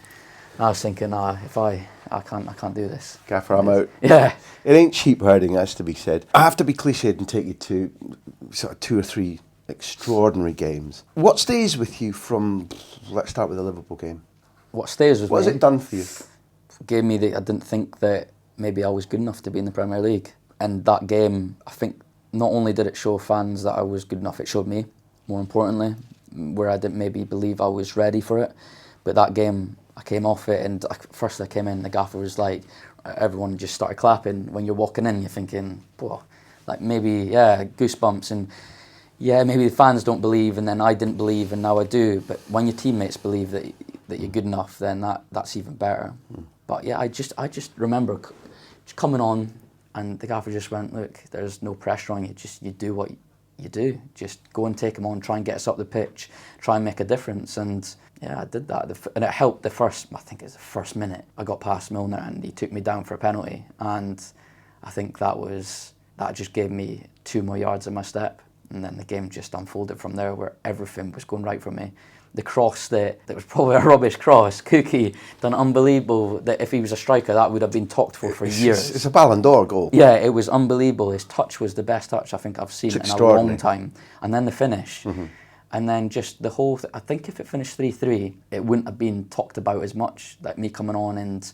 And I was thinking, if I can't do this. Gaffer, I'm out. Yeah. It ain't cheap herding, has to be said. I have to be cliched and take you to sort of 2 or 3 extraordinary games. What stays with you from, let's start with the Liverpool game. What stays with me? What has it done for you? Gave me I didn't think that maybe I was good enough to be in the Premier League. And that game, I think, not only did it show fans that I was good enough, it showed me, more importantly, where I didn't maybe believe I was ready for it. But that game, I came off it, and first I came in, the gaffer was like, everyone just started clapping. When you're walking in, you're thinking, whoa, like maybe, goosebumps, and maybe the fans don't believe, and then I didn't believe, and now I do. But when your teammates believe that you're good enough, then that's even better. But yeah, I just remember just coming on, and the gaffer just went, look, there's no pressure on you, you do what you do. Just go and take them on, try and get us up the pitch, try and make a difference. And yeah, I did that. And it helped I think it was the first minute. I got past Milner and he took me down for a penalty. And I think that just gave me 2 more yards in my step. And then the game just unfolded from there, where everything was going right for me. The cross that was probably a rubbish cross. Cookie done unbelievable. That if he was a striker, that would have been talked for years. It's a Ballon d'Or goal. Yeah, it was unbelievable. His touch was the best touch I think I've seen in a long time. And then the finish. And then just the whole I think if it finished 3-3, it wouldn't have been talked about as much. Like me coming on, and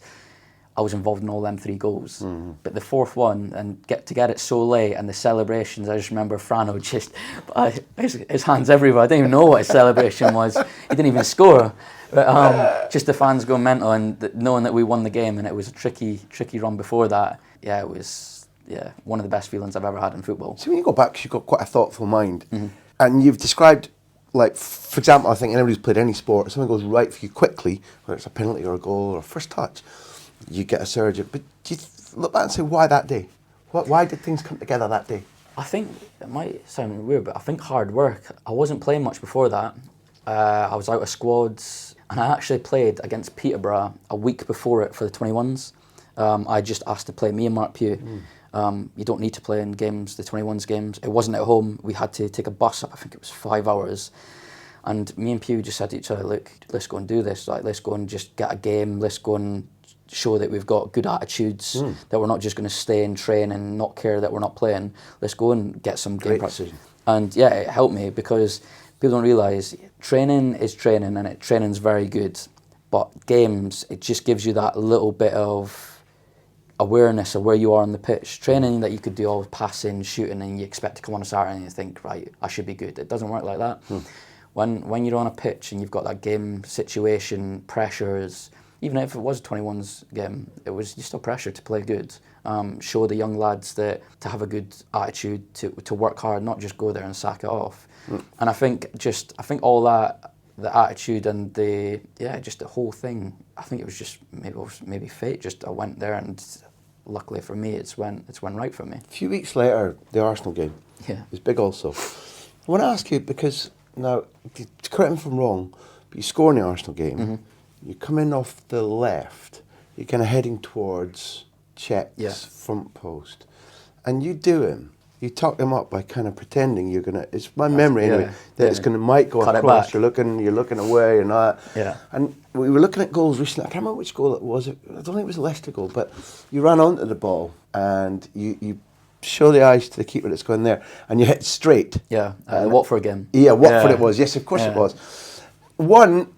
I was involved in all them 3 goals. But the 4th one, and to get it so late, and the celebrations, I just remember Frano just, his hands everywhere. I didn't even know what his celebration was. He didn't even score. But just the fans going mental, and knowing that we won the game, and it was a tricky run before that. Yeah, it was one of the best feelings I've ever had in football. So when you go back, 'cause you've got quite a thoughtful mind, and you've described, like, for example, I think anybody who's played any sport, if something goes right for you quickly, whether it's a penalty or a goal or a first touch, you get a surge. But do you look back and say, why that day? Why did things come together that day? I think, it might sound weird, but I think hard work. I wasn't playing much before that. I was out of squads, and I actually played against Peterborough a week before it for the 21s. I just asked to play, me and Mark Pugh. You don't need to play in games, the 21s games. It wasn't at home. We had to take a bus up, I think it was 5 hours. And me and Pugh just said to each other, look, let's go and do this. Like, let's go and just get a game. Let's go and show that we've got good attitudes, that we're not just going to stay and train and not care that we're not playing. Let's go and get some game practice. And yeah, it helped me, because people don't realise training is training, and training's very good. But games, it just gives you that little bit of awareness of where you are on the pitch. Training that you could do all passing, shooting, and you expect to come on a Saturday and you think, right, I should be good. It doesn't work like that. When you're on a pitch and you've got that game situation, pressures, even if it was a 21s game, it was just still pressure to play good. Show the young lads that to have a good attitude, to work hard, not just go there and sack it off. And I think all that, the attitude and just the whole thing, I think it was just maybe fate. Just I went there, and luckily for me, it's went right for me. A few weeks later, the Arsenal game. Yeah. It was big also. I want to ask you, because now, correct me if I'm wrong, but you score in the Arsenal game, Mm-hmm. you come in off the left, you're kind of heading towards Czech's Yeah. front post, and you talk him up by kind of pretending you're going to, it's my memory anyway, yeah, that yeah. it's going to might go Cut it across, back. you're looking away and all that. Yeah. And we were looking at goals recently, I can't remember which goal it was, I don't think it was a Leicester goal, but you ran onto the ball and you show the eyes to the keeper that's going there, and you hit straight. Yeah, Watford game. Yeah, Watford Yeah. it was. Yes, of course it Yeah. was. One,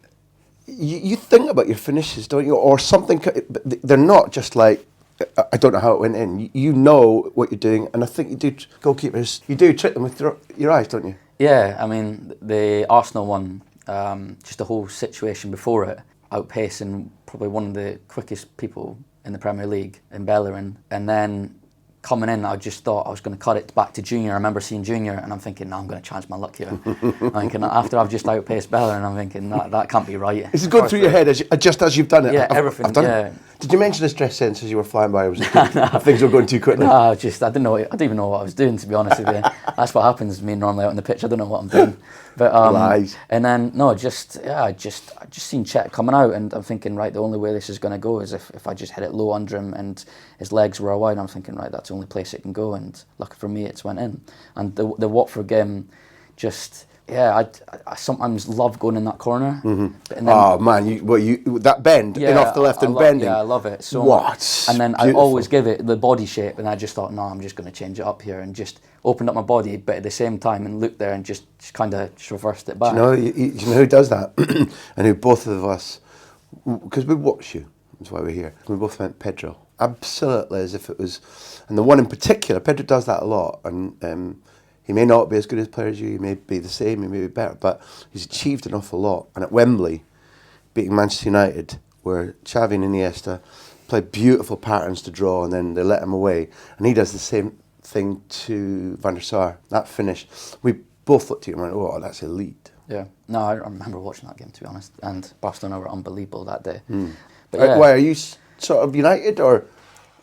you think about your finishes, don't you? Or something, but they're not just like, I don't know how it went in. You know what you're doing, and I think you do, goalkeepers, you do trick them with your eyes, don't you? Yeah, I mean, the Arsenal one, just the whole situation before it, outpacing probably one of the quickest people in the Premier League in Bellerin, and then coming in, I just thought I was going to cut it back to Junior. I remember seeing Junior, and I'm thinking, no, I'm going to chance my luck here. I'm thinking, after I've just outpaced Bellerin, I'm thinking, that can't be right. This is going through your head just as you've done it. Yeah, everything, I've done yeah. it. Did you mention the stress sense as you were flying by? Was it things were going too quickly? No, I didn't know. I didn't even know what I was doing, to be honest with you. That's what happens to me normally out on the pitch. I don't know what I'm doing. But Lies. and then I just seen Chet coming out, and I'm thinking, right, the only way this is going to go is if I just hit it low under him, and his legs were wide. I'm thinking, right, that's the only place it can go, and lucky for me, it's went in. And the Watford game, just. Yeah, I sometimes love going in that corner. Mm-hmm. And then, Oh man, that bend in off the left and bending. Yeah, I love it so What? much. And then I Beautiful. always give it the body shape, and I just thought, no, I'm just going to change it up here, and just opened up my body, but at the same time, and looked there and just kind of reversed it back. Do you know who does that? And who both of us, because we watch you, that's why we're here. We both went Pedro. Absolutely, as if it was, and the one in particular, Pedro does that a lot, and he may not be as good as player as you, he may be the same, he may be better, but he's achieved an awful lot. And at Wembley, beating Manchester United, where Xavi and Iniesta play beautiful patterns to draw, and then they let him away, and he does the same thing to Van der Sar. That finish, we both looked at him and went, oh, that's elite. Yeah. No, I remember watching that game, to be honest, and Barcelona were unbelievable that day. But Why, are you sort of United, or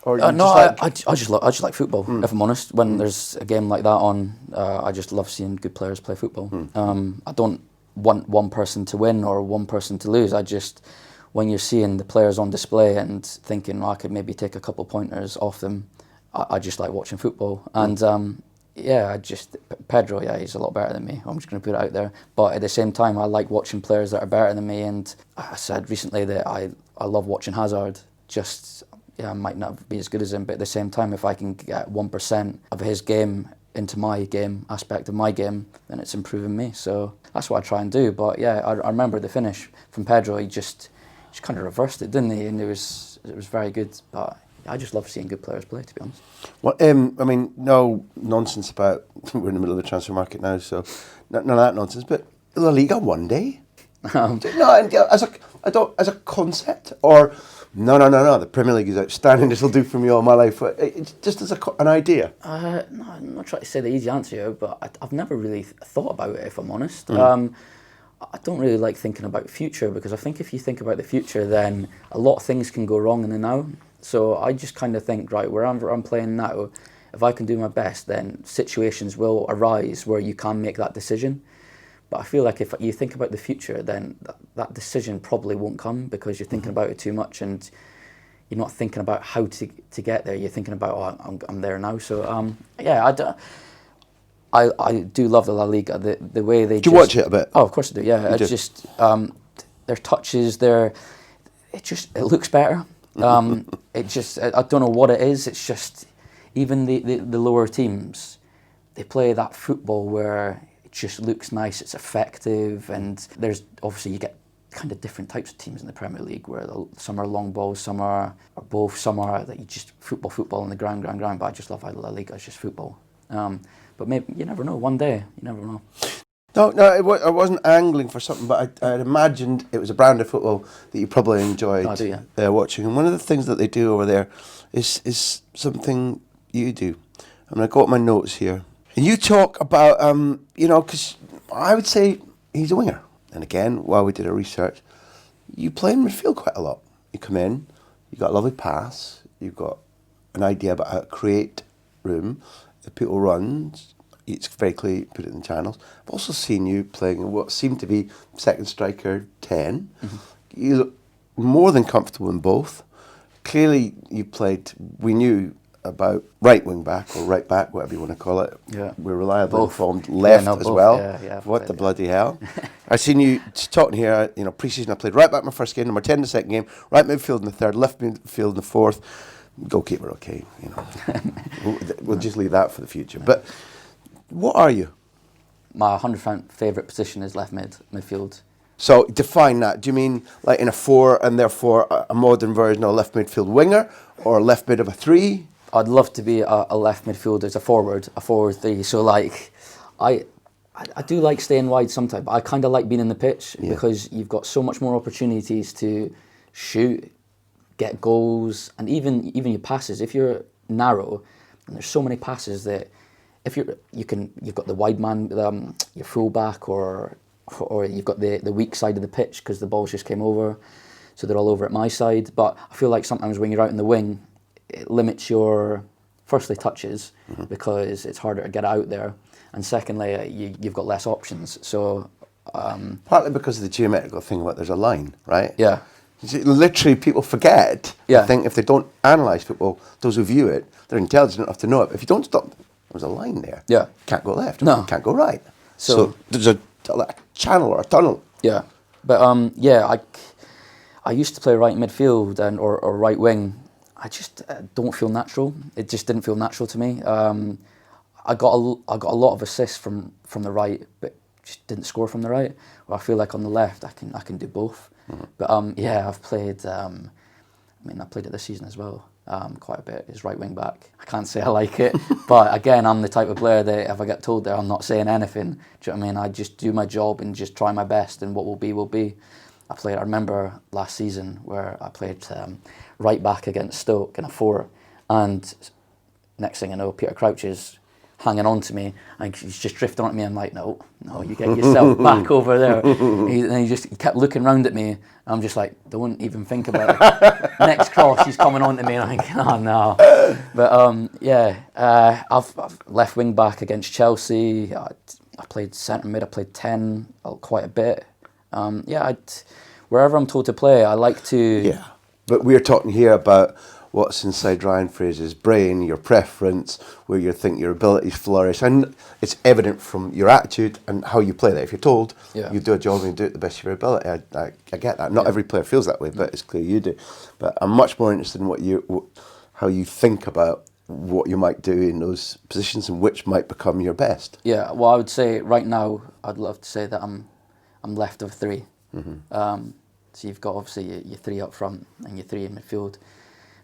you no, just I just like football. If I'm honest, when there's a game like that on, I just love seeing good players play football. I don't want one person to win or one person to lose. When you're seeing the players on display and thinking, I could maybe take a couple pointers off them, I just like watching football. And Pedro, he's a lot better than me. I'm just going to put it out there. But at the same time, I like watching players that are better than me. And I said recently that I love watching Hazard. I might not be as good as him, but at the same time, if I can get 1% of his game into my game, aspect of my game, then it's improving me. So that's what I try and do. But yeah, I remember the finish from Pedro. He just kind of reversed it, didn't he? And it was very good. But I just love seeing good players play, to be honest. Well, I mean, no nonsense about we're in the middle of the transfer market now, so none of that nonsense. But La Liga one day, as a concept, or no. The Premier League is outstanding. This will do for me all my life. It's just as an idea. No, I'm not trying to say the easy answer here, but I've never really thought about it, if I'm honest. I don't really like thinking about the future, because I think if you think about the future, then a lot of things can go wrong in the now. So I just kind of think, right, wherever I'm playing now, if I can do my best, then situations will arise where you can make that decision. But I feel like if you think about the future, then that decision probably won't come, because you're thinking about it too much, and you're not thinking about how to get there. You're thinking about, I'm there now. So I do love the La Liga. The way they. Do you watch it a bit? Oh, of course I do. Yeah, it's just their touches. It looks better. I don't know what it is. It's just even the lower teams, they play that football where it just looks nice. It's effective, and there's obviously you get kind of different types of teams in the Premier League, where some are long balls, some are both, some are that you just football on the ground. But I just love how La Liga is just football. But maybe you never know. One day, you never know. No, I wasn't angling for something, but I imagined it was a brand of football that you probably enjoyed watching. And one of the things that they do over there is something you do. I'm going to go up my notes here. And you talk about, because I would say he's a winger. And again, while we did our research, you play in midfield quite a lot. You come in, you got a lovely pass, you've got an idea about how to create room, if people run, It's very clear you put it in channels. I've also seen you playing in what seemed to be second striker 10. You look more than comfortable in both. Clearly, you played. We knew about right wing back or right back, whatever you want to call it. Yeah. We're reliably Both. informed left Yeah, no, as both. well. Yeah, What the bloody hell? I seen you talking here. Pre-season I played right back my first game, number 10 in the second game, right midfield in the third, left midfield in the fourth. Goalkeeper, okay. We'll just leave that for the future. But what are you? My 100% favourite position is left midfield. So define that. Do you mean like in a 4 and therefore a modern version of a left midfield winger, or a left mid of a 3? I'd love to be a left midfielder as a forward 3. So like, I do like staying wide sometimes, but I kind of like being in the pitch because you've got so much more opportunities to shoot, get goals, and even your passes. If you're narrow, and there's so many passes that if you've got the wide man, your full back, or you've got the weak side of the pitch because the balls just came over, so they're all over at my side. But I feel like sometimes when you're out in the wing, it limits your, firstly, touches, because it's harder to get out there, and secondly, you've got less options. So Partly because of the geometrical thing about there's a line, right? yeah, Literally, people forget. Yeah. I think if they don't analyse football, those who view it, they're intelligent enough to know it. If you don't stop, there's a line there. Yeah. Can't go left. No. Can't go right. So there's a channel or a tunnel. yeah, but I used to play right midfield or right wing. I just don't feel natural. It just didn't feel natural to me. I got a lot of assists from the right, but just didn't score from the right. Well, I feel like on the left, I can do both. But I've played. I played it this season as well, quite a bit. As right wing back. I can't say I like it, but again, I'm the type of player that if I get told there, I'm not saying anything. Do you know what I mean? I just do my job and just try my best, and what will be will be. I remember last season where I played right back against Stoke in a 4, and next thing I know, Peter Crouch is hanging on to me, and he's just drifting on to me. I'm like, no, you get yourself back over there. And he kept looking round at me. I'm just like, don't even think about it. Next cross, he's coming on to me, and I'm like, oh no. But I've left wing back against Chelsea. I played centre mid. I played 10 quite a bit. Wherever I'm told to play, I like to. Yeah, but we're talking here about what's inside Ryan Fraser's brain, your preference, where you think your abilities flourish, and it's evident from your attitude and how you play that. If you're told you do a job and you do it the best of your ability, I get that. Not every player feels that way, but it's clear you do. But I'm much more interested in how you think about what you might do in those positions and which might become your best. Yeah, well, I would say right now, I'd love to say that I'm left of 3. So you've got obviously your 3 up front and your 3 in midfield.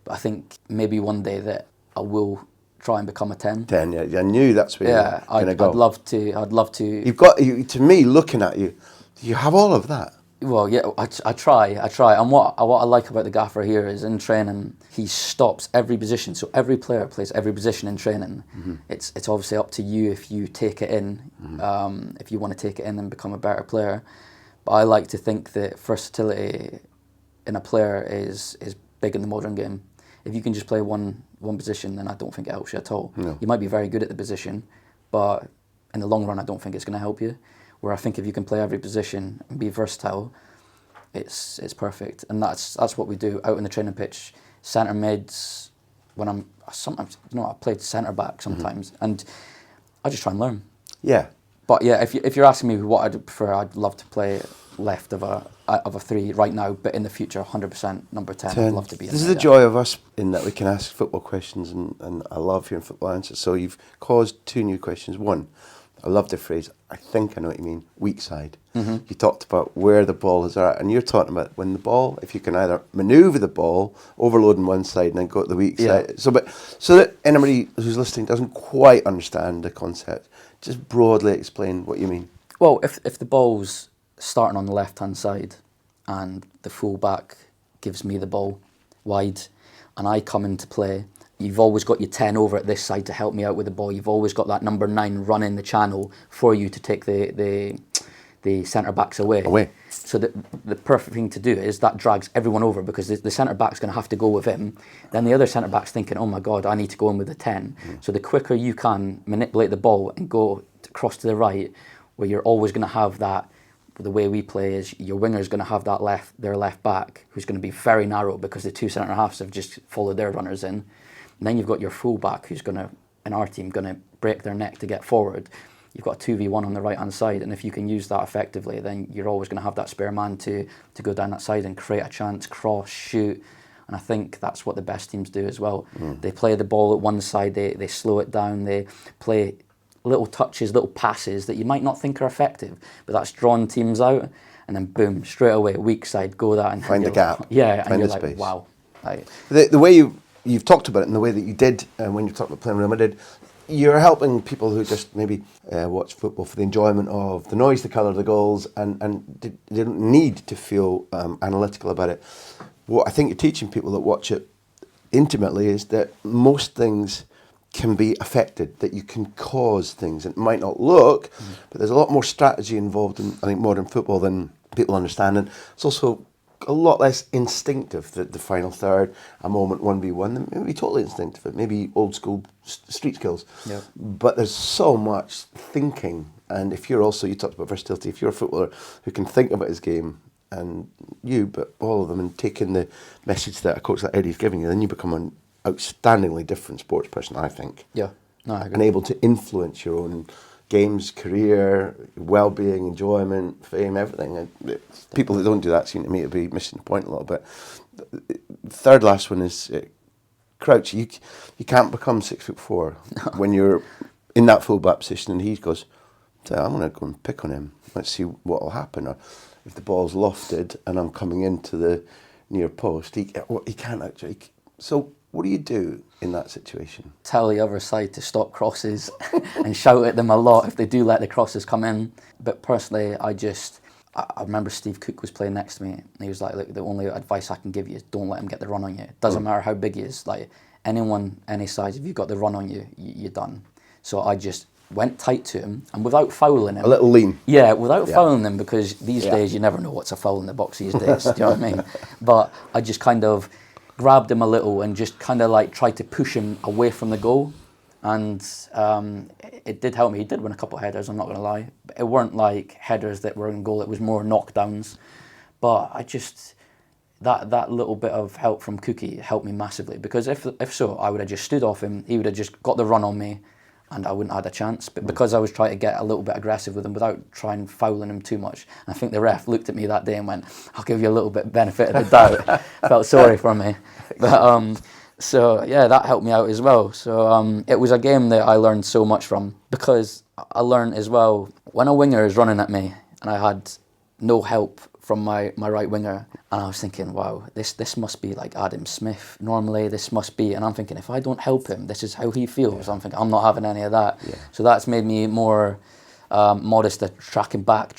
But I think maybe one day that I will try and become a 10. 10, yeah. I knew that's where you're going to go. I'd love to. You've got, to me, looking at you, you have all of that. Well, yeah, I try. And what I like about the gaffer here is in training, he stops every position. So every player plays every position in training. It's obviously up to you if you take it in, if you want to take it in and become a better player. But I like to think that versatility in a player is big in the modern game. If you can just play one position, then I don't think it helps you at all. No. You might be very good at the position, but in the long run, I don't think it's going to help you. Where I think if you can play every position and be versatile, it's perfect. And that's what we do out on the training pitch. Centre mids, when I played centre back sometimes, and I just try and learn. Yeah. But yeah, if you're asking me what I'd prefer, I'd love to play left of a 3 right now, but in the future, 100% number 10. I'd love to be in This is there, the joy of us in that we can ask football questions, and I love hearing football answers. So you've caused 2 new questions. One, I love the phrase, I think I know what you mean, weak side. You talked about where the ball is at, and you're talking about when the ball, if you can either manoeuvre the ball, overload on one side and then go to the weak side. So that anybody who's listening doesn't quite understand the concept, just broadly explain what you mean. Well, if the ball's starting on the left-hand side and the full-back gives me the ball wide and I come into play, you've always got your 10 over at this side to help me out with the ball. You've always got that number 9 running the channel for you to take the centre-backs away. So the perfect thing to do is that drags everyone over, because the centre-back's going to have to go with him. Then the other centre-back's thinking, oh my God, I need to go in with a 10. So the quicker you can manipulate the ball and go across to the right, where you're always going to have that, the way we play is your winger's going to have their left back, who's going to be very narrow because the two centre-halves have just followed their runners in. And then you've got your full-back who's going to, in our team, going to break their neck to get forward. You've got a 2v1 on the right-hand side, and if you can use that effectively, then you're always going to have that spare man to go down that side and create a chance, cross, shoot. And I think that's what the best teams do as well. They play the ball at one side, they slow it down, they play little touches, little passes that you might not think are effective, but that's drawn teams out, and then boom, straight away, weak side, go that and find the gap. Yeah, find and you're the like, space. wow. The way you've talked about it, and the way that you did when you talked about playing Real Madrid, you're helping people who just maybe watch football for the enjoyment of the noise, the colour, the goals, and they don't need to feel analytical about it. What I think you're teaching people that watch it intimately is that most things can be affected, that you can cause things. It might not look, but there's a lot more strategy involved in, I think, modern football than people understand. And it's also a lot less instinctive, the final third, a moment 1v1, maybe totally instinctive, it maybe old school street skills. Yep. But there's so much thinking, and if you're also, you talked about versatility, if you're a footballer who can think about his game, and but all of them, and taking the message that a coach like Eddie's giving you, then you become an outstandingly different sports person, I think. Yeah, no, I agree. And able to influence your own games, career, well-being, enjoyment, fame, everything. And people that don't do that seem to me to be missing the point a little bit. The third last one is Crouchy. You can't become 6'4" when you're in that full-back position, and he goes, I'm going to go and pick on him. Let's see what will happen. Or if the ball's lofted and I'm coming into the near post, he can't actually. So what do you do in that situation? Tell the other side to stop crosses and shout at them a lot if they do let the crosses come in. But personally, I remember Steve Cook was playing next to me, and he was like, look, the only advice I can give you is don't let him get the run on you. It doesn't matter how big he is. Like, anyone, any size, if you've got the run on you, you're done. So I just went tight to him, and without fouling him. A little lean. Yeah, without fouling him, because these days you never know what's a foul in the box these days, do you know what I mean? But I just kind of grabbed him a little and just kind of like tried to push him away from the goal. And it did help me. He did win a couple of headers, I'm not going to lie. It weren't like headers that were in goal, it was more knockdowns. But I just, that little bit of help from Cookie helped me massively. Because if so, I would have just stood off him, he would have just got the run on me, and I wouldn't have had a chance. But because I was trying to get a little bit aggressive with him without trying fouling him too much, I think the ref looked at me that day and went, I'll give you a little bit benefit of the doubt. Felt sorry for me. But so yeah, that helped me out as well. So it was a game that I learned so much from, because I learned as well, when a winger is running at me and I had no help from my right winger, and I was thinking, wow, this must be like Adam Smith normally, this must be, and I'm thinking, if I don't help him, this is how he feels. I'm thinking, I'm not having any of that. So that's made me more modest at tracking back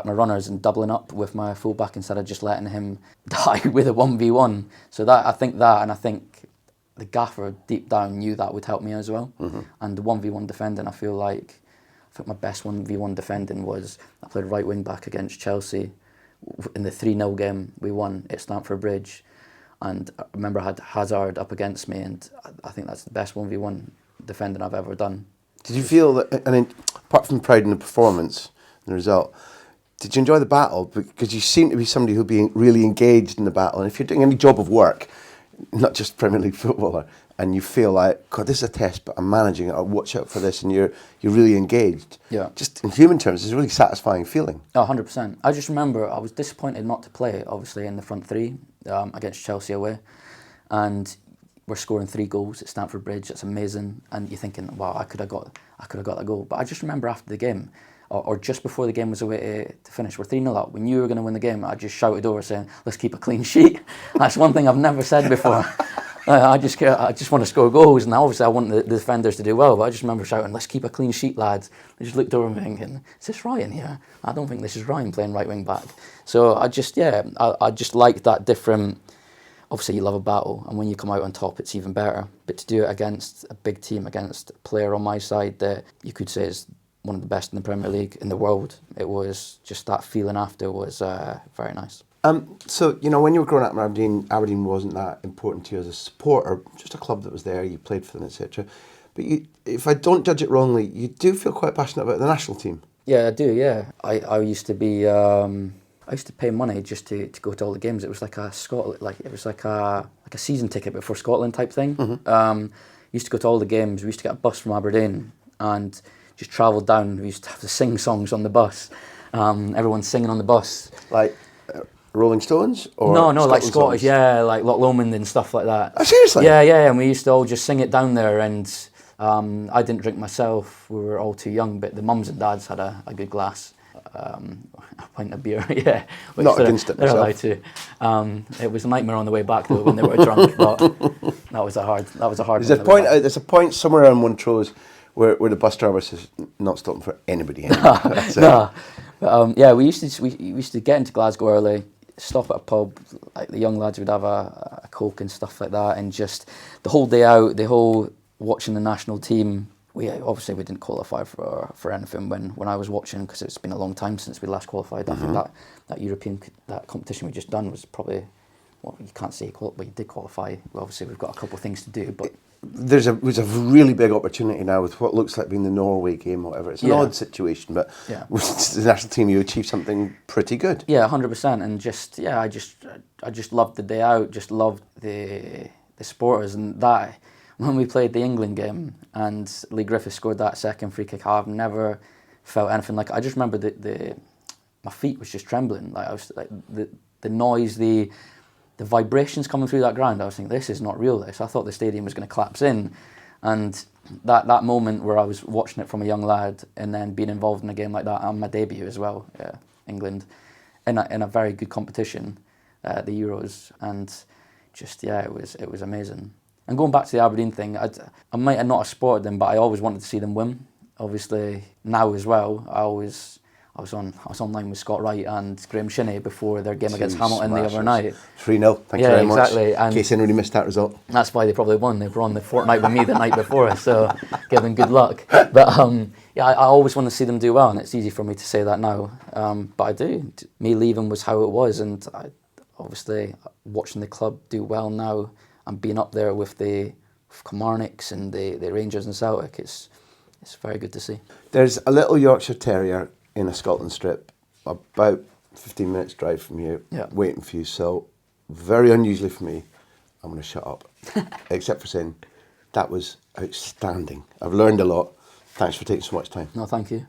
my runners and doubling up with my fullback instead of just letting him die with a 1v1. So I think the gaffer deep down knew that would help me as well. And the 1v1 defending, I think my best 1v1 defending was, I played right wing back against Chelsea in the 3-0 game we won at Stamford Bridge, and I remember I had Hazard up against me, and I think that's the best 1v1 defending I've ever done. Did you feel that, I mean, apart from pride in the performance and the result, did you enjoy the battle? Because you seem to be somebody who'd be really engaged in the battle, and if you're doing any job of work, not just Premier League footballer, and you feel like, God, this is a test, but I'm managing it, I'll watch out for this, and you're really engaged. Yeah. Just in human terms, it's a really satisfying feeling. Oh, 100%. I just remember I was disappointed not to play, obviously, in the front three against Chelsea away. And we're scoring 3 goals at Stamford Bridge, it's amazing. And you're thinking, wow, I could have got that goal. But I just remember after the game, or just before the game was away to finish, we're 3-0 up. We knew we were going to win the game. I just shouted over saying, let's keep a clean sheet. That's one thing I've never said before. I just want to score goals, and obviously I want the defenders to do well, but I just remember shouting, let's keep a clean sheet, lads. I just looked over and thinking, is this Ryan here? I don't think this is Ryan playing right wing back. So I just like that different. Obviously you love a battle, and when you come out on top it's even better, but to do it against a big team, against a player on my side that you could say is one of the best in the Premier League in the world. It was just that feeling after was very nice. So, you know, when you were growing up in Aberdeen wasn't that important to you as a supporter, just a club that was there, you played for them, etc. But you, if I don't judge it wrongly, you do feel quite passionate about the national team. Yeah, I do, yeah. I used to be, I used to pay money just to go to all the games. It was like a Scotland, it was like a season ticket but for Scotland type thing. Used to go to all the games. We used to get a bus from Aberdeen and just travel down. We used to have to sing songs on the bus. Everyone's singing on the bus. Like Rolling Stones? Or No, Scotland like Scottish, songs? yeah, like Loch Lomond and stuff like that. Oh, seriously? Yeah, and we used to all just sing it down there, and I didn't drink myself, we were all too young, but the mums and dads had a good glass, a pint of beer, yeah. Which Not against it they're allowed myself. to. It was a nightmare on the way back though when they were drunk, but that was a hard There's one. There's a point somewhere around Montrose where the bus driver says, not stopping for anybody anymore. No. But, yeah, we used to get into Glasgow early, stop at a pub, like the young lads would have a Coke and stuff like that, and just the whole day out, the whole watching the national team. We didn't qualify for anything when I was watching, because it's been a long time since we last qualified. I think that European competition we just done was probably, well, you can't say we did qualify. Well, obviously we've got a couple of things to do, but There's a really big opportunity now with what looks like being the Norway game, or whatever. It's an odd situation, but with the national team, you achieved something pretty good. Yeah, 100%, and I just loved the day out. Just loved the supporters, and that when we played the England game and Lee Griffiths scored that second free kick, I've never felt anything like it. I just remember my feet was just trembling. Like I was like the noise, the vibrations coming through that ground. I was thinking, this is not real. I thought the stadium was going to collapse in, and that moment where I was watching it from a young lad and then being involved in a game like that on my debut as well, England, in a very good competition, the Euros, and just it was amazing. And going back to the Aberdeen thing, I might have not have supported them, but I always wanted to see them win. Obviously now as well, I was online with Scott Wright and Graham Shinney before their game against Hamilton the other night. 3-0, thank you very much. Exactly. In case anybody missed that result. That's why they probably won. They were on the fortnight with me the night before, so give them good luck. But I always want to see them do well, and it's easy for me to say that now. But I do. Me leaving was how it was, and obviously watching the club do well now and being up there with the Kilmarnocks and the Rangers and Celtic, it's very good to see. There's a little Yorkshire Terrier in a Scotland strip, about 15 minutes drive from you, waiting for you. So, very unusually for me, I'm going to shut up. Except for saying, that was outstanding. I've learned a lot. Thanks for taking so much time. No, thank you.